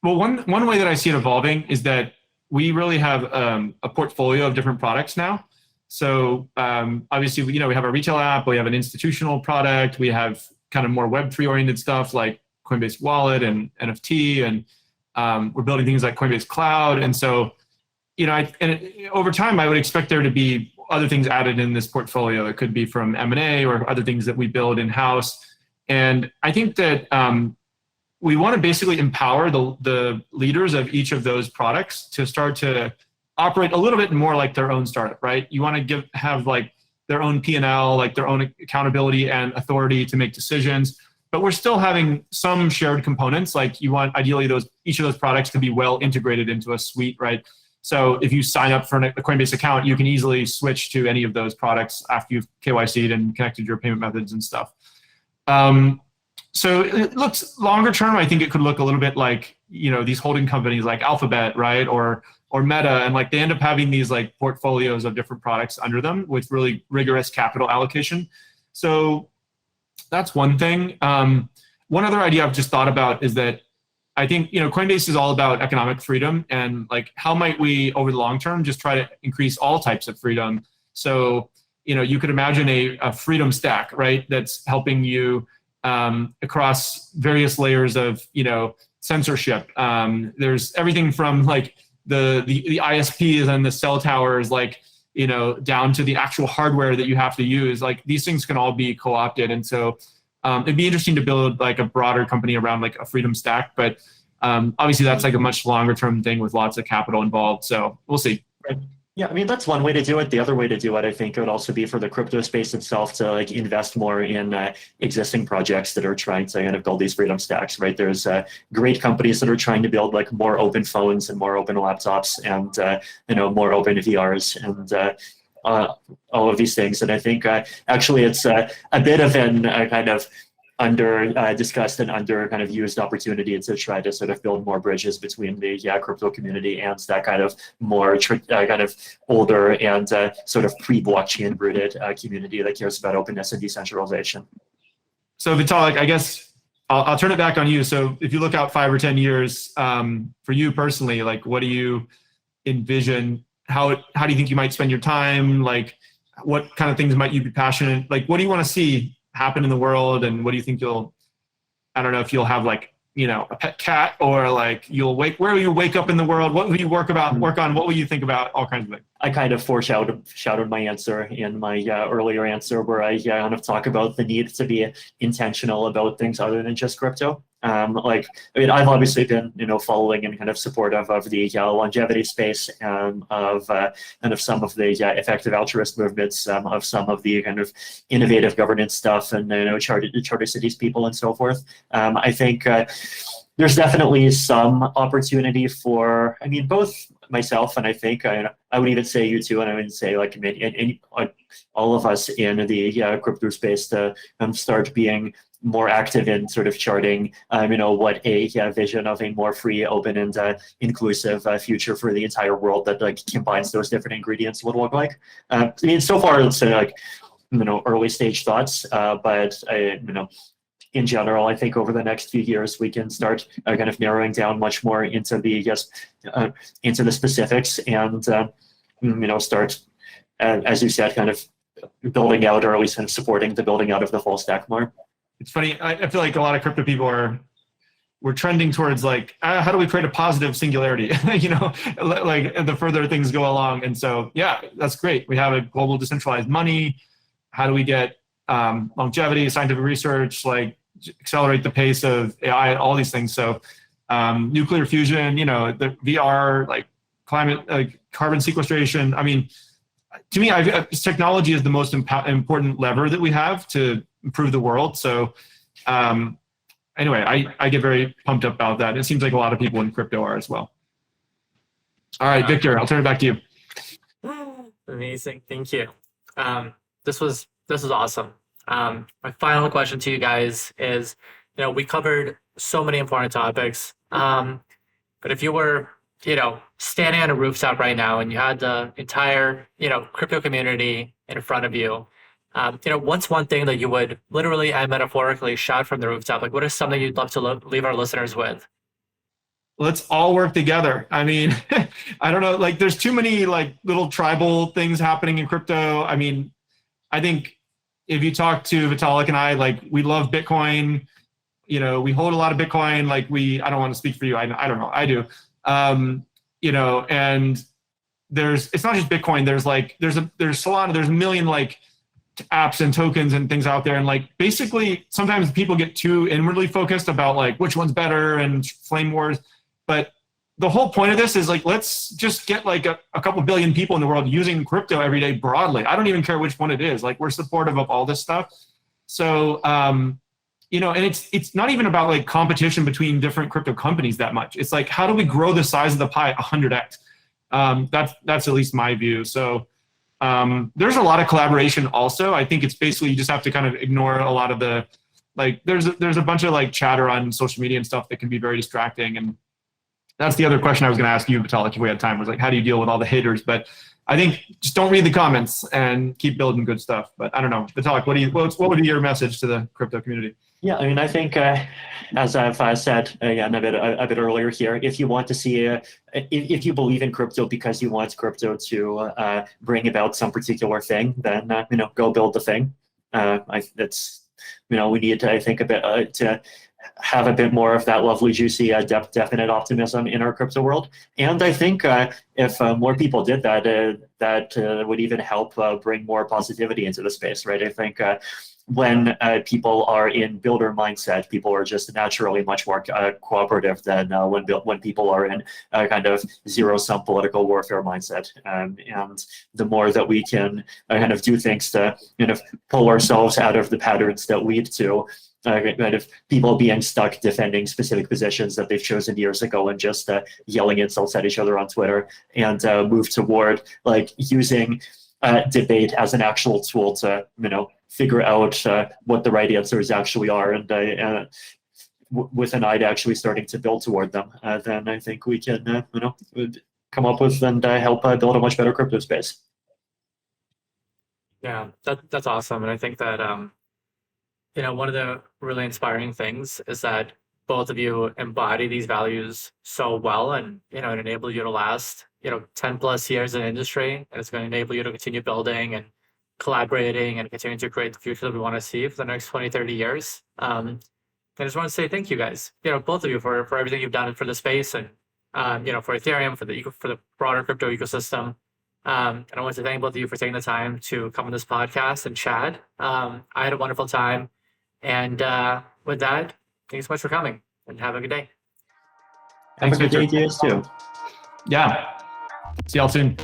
one way that I see it evolving is that we really have a portfolio of different products now. So obviously, we have a retail app, we have an institutional product, we have kind of more Web3 oriented stuff like Coinbase Wallet and NFT, and we're building things like Coinbase Cloud. And so, over time, I would expect there to be other things added in this portfolio. It could be from M&A or other things that we build in-house. And I think that we want to basically empower the leaders of each of those products to start to operate a little bit more like their own startup, right? You want to have like their own P&L, like their own accountability and authority to make decisions. But we're still having some shared components. Like you want ideally each of those products to be well integrated into a suite, right? So if you sign up for a Coinbase account, you can easily switch to any of those products after you've KYC'd and connected your payment methods and stuff. So it looks longer term, I think it could look a little bit like, these holding companies like Alphabet, right? Or Meta, and like they end up having these like portfolios of different products under them with really rigorous capital allocation. So that's one thing. One other idea I've just thought about is that I think, Coinbase is all about economic freedom, and like how might we over the long term just try to increase all types of freedom. So, you could imagine a freedom stack, right? That's helping you across various layers of, censorship. There's everything from like the ISPs and the cell towers, like, down to the actual hardware that you have to use. Like these things can all be co-opted. And so it'd be interesting to build like a broader company around like a freedom stack. But obviously that's like a much longer term thing with lots of capital involved. So we'll see. Right. Yeah, I mean, that's one way to do it. The other way to do it, I think, would also be for the crypto space itself to like invest more in existing projects that are trying to kind of build these freedom stacks, right? There's great companies that are trying to build like more open phones and more open laptops and, more open VRs and all of these things. And I think actually it's a bit of an kind of under discussed and under kind of used opportunity to try to sort of build more bridges between the crypto community and that kind of more kind of older and sort of pre-blockchain rooted community that cares about openness and decentralization. So Vitalik, I guess I'll turn it back on you. So if you look out 5 or 10 years, for you personally, like what do you envision? How do you think you might spend your time? Like what kind of things might you be passionate? Like what do you want to see happen in the world? And what do you think I don't know if you'll have like, a pet cat or like where will you wake up in the world? What will you work on? What will you think about? All kinds of things. I kind of foreshadowed my answer in my earlier answer where I kind of talk about the need to be intentional about things other than just crypto. I've obviously been, following and kind of supportive of the longevity space, of kind of some of the effective altruist movements, of some of the kind of innovative governance stuff, and charter cities people and so forth. I think there's definitely some opportunity for, both myself and I think I would even say you too, and I would say like all of us in the crypto space to start being more active in sort of charting, what a vision of a more free, open, and inclusive future for the entire world that like combines those different ingredients would look like. So far it's like early stage thoughts, but in general, I think over the next few years we can start kind of narrowing down much more into the specifics and start, as you said, kind of building out, or at least kind of supporting the building out of the full stack more. It's funny. I feel like a lot of crypto people we're trending towards like, how do we create a positive singularity? Like the further things go along. And so, yeah, that's great. We have a global decentralized money. How do we get longevity, scientific research, like accelerate the pace of AI, all these things. So nuclear fusion, the VR, like climate, like carbon sequestration. To me, technology is the most important lever that we have to improve the world. So anyway, I get very pumped up about that. It seems like a lot of people in crypto are as well. All right, Viktor, I'll turn it back to you. Amazing. Thank you. This was awesome. My final question to you guys is, we covered so many important topics. But if you were, standing on a rooftop right now and you had the entire, crypto community in front of you, what's one thing that you would literally and metaphorically shout from the rooftop? Like, what is something you'd love to leave our listeners with? Let's all work together. I don't know, like there's too many like little tribal things happening in crypto. I think if you talk to Vitalik and I, like we love Bitcoin, we hold a lot of Bitcoin. Like I don't want to speak for you. I don't know. I do. And it's not just Bitcoin. There's Solana, there's a million like apps and tokens and things out there. And like, basically sometimes people get too inwardly focused about like which one's better and flame wars. But the whole point of this is like, let's just get like a couple billion people in the world using crypto every day broadly. I don't even care which one it is. Like we're supportive of all this stuff. So, and it's not even about like competition between different crypto companies that much. It's like, how do we grow the size of the pie 100x? That's at least my view. So there's a lot of collaboration also. I think it's basically, you just have to kind of ignore a lot of the, like, there's a bunch of like chatter on social media and stuff that can be very distracting. And that's the other question I was going to ask you, Vitalik, if we had time, was like, how do you deal with all the haters? But I think just don't read the comments and keep building good stuff. But I don't know, Vitalik, what would be your message to the crypto community? Yeah, I think as I've said again a bit earlier here, if you want to see, if you believe in crypto because you want crypto to bring about some particular thing, then go build the thing. We need to, I think, a bit to have a bit more of that lovely, juicy, definite optimism in our crypto world. And I think if more people did that, that would even help bring more positivity into the space, right? I think when people are in builder mindset, people are just naturally much more cooperative than when people are in kind of zero-sum political warfare mindset. And the more that we can kind of do things to pull ourselves out of the patterns that lead to kind of people being stuck defending specific positions that they've chosen years ago and just yelling insults at each other on Twitter, and move toward like using debate as an actual tool to figure out what the right answers actually are, and with an eye to actually starting to build toward them, then I think we can, come up with and help build a much better crypto space. Yeah, that's awesome. And I think that, one of the really inspiring things is that both of you embody these values so well, and, it enables you to last, 10 plus years in industry, and it's going to enable you to continue building and collaborating and continuing to create the future that we want to see for the next 20, 30 years. I just want to say thank you guys, both of you for everything you've done for the space and, for Ethereum, for the broader crypto ecosystem. And I want to thank both of you for taking the time to come on this podcast and chat. I had a wonderful time. And with that, thanks so much for coming, and have a good day. Thanks, Have a good Victor. day, you guys, too. Yeah. See y'all soon.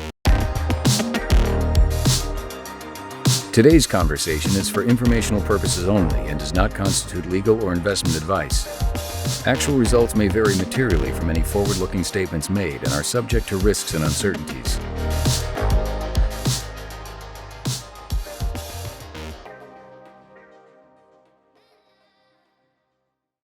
Today's conversation is for informational purposes only and does not constitute legal or investment advice. Actual results may vary materially from any forward-looking statements made and are subject to risks and uncertainties.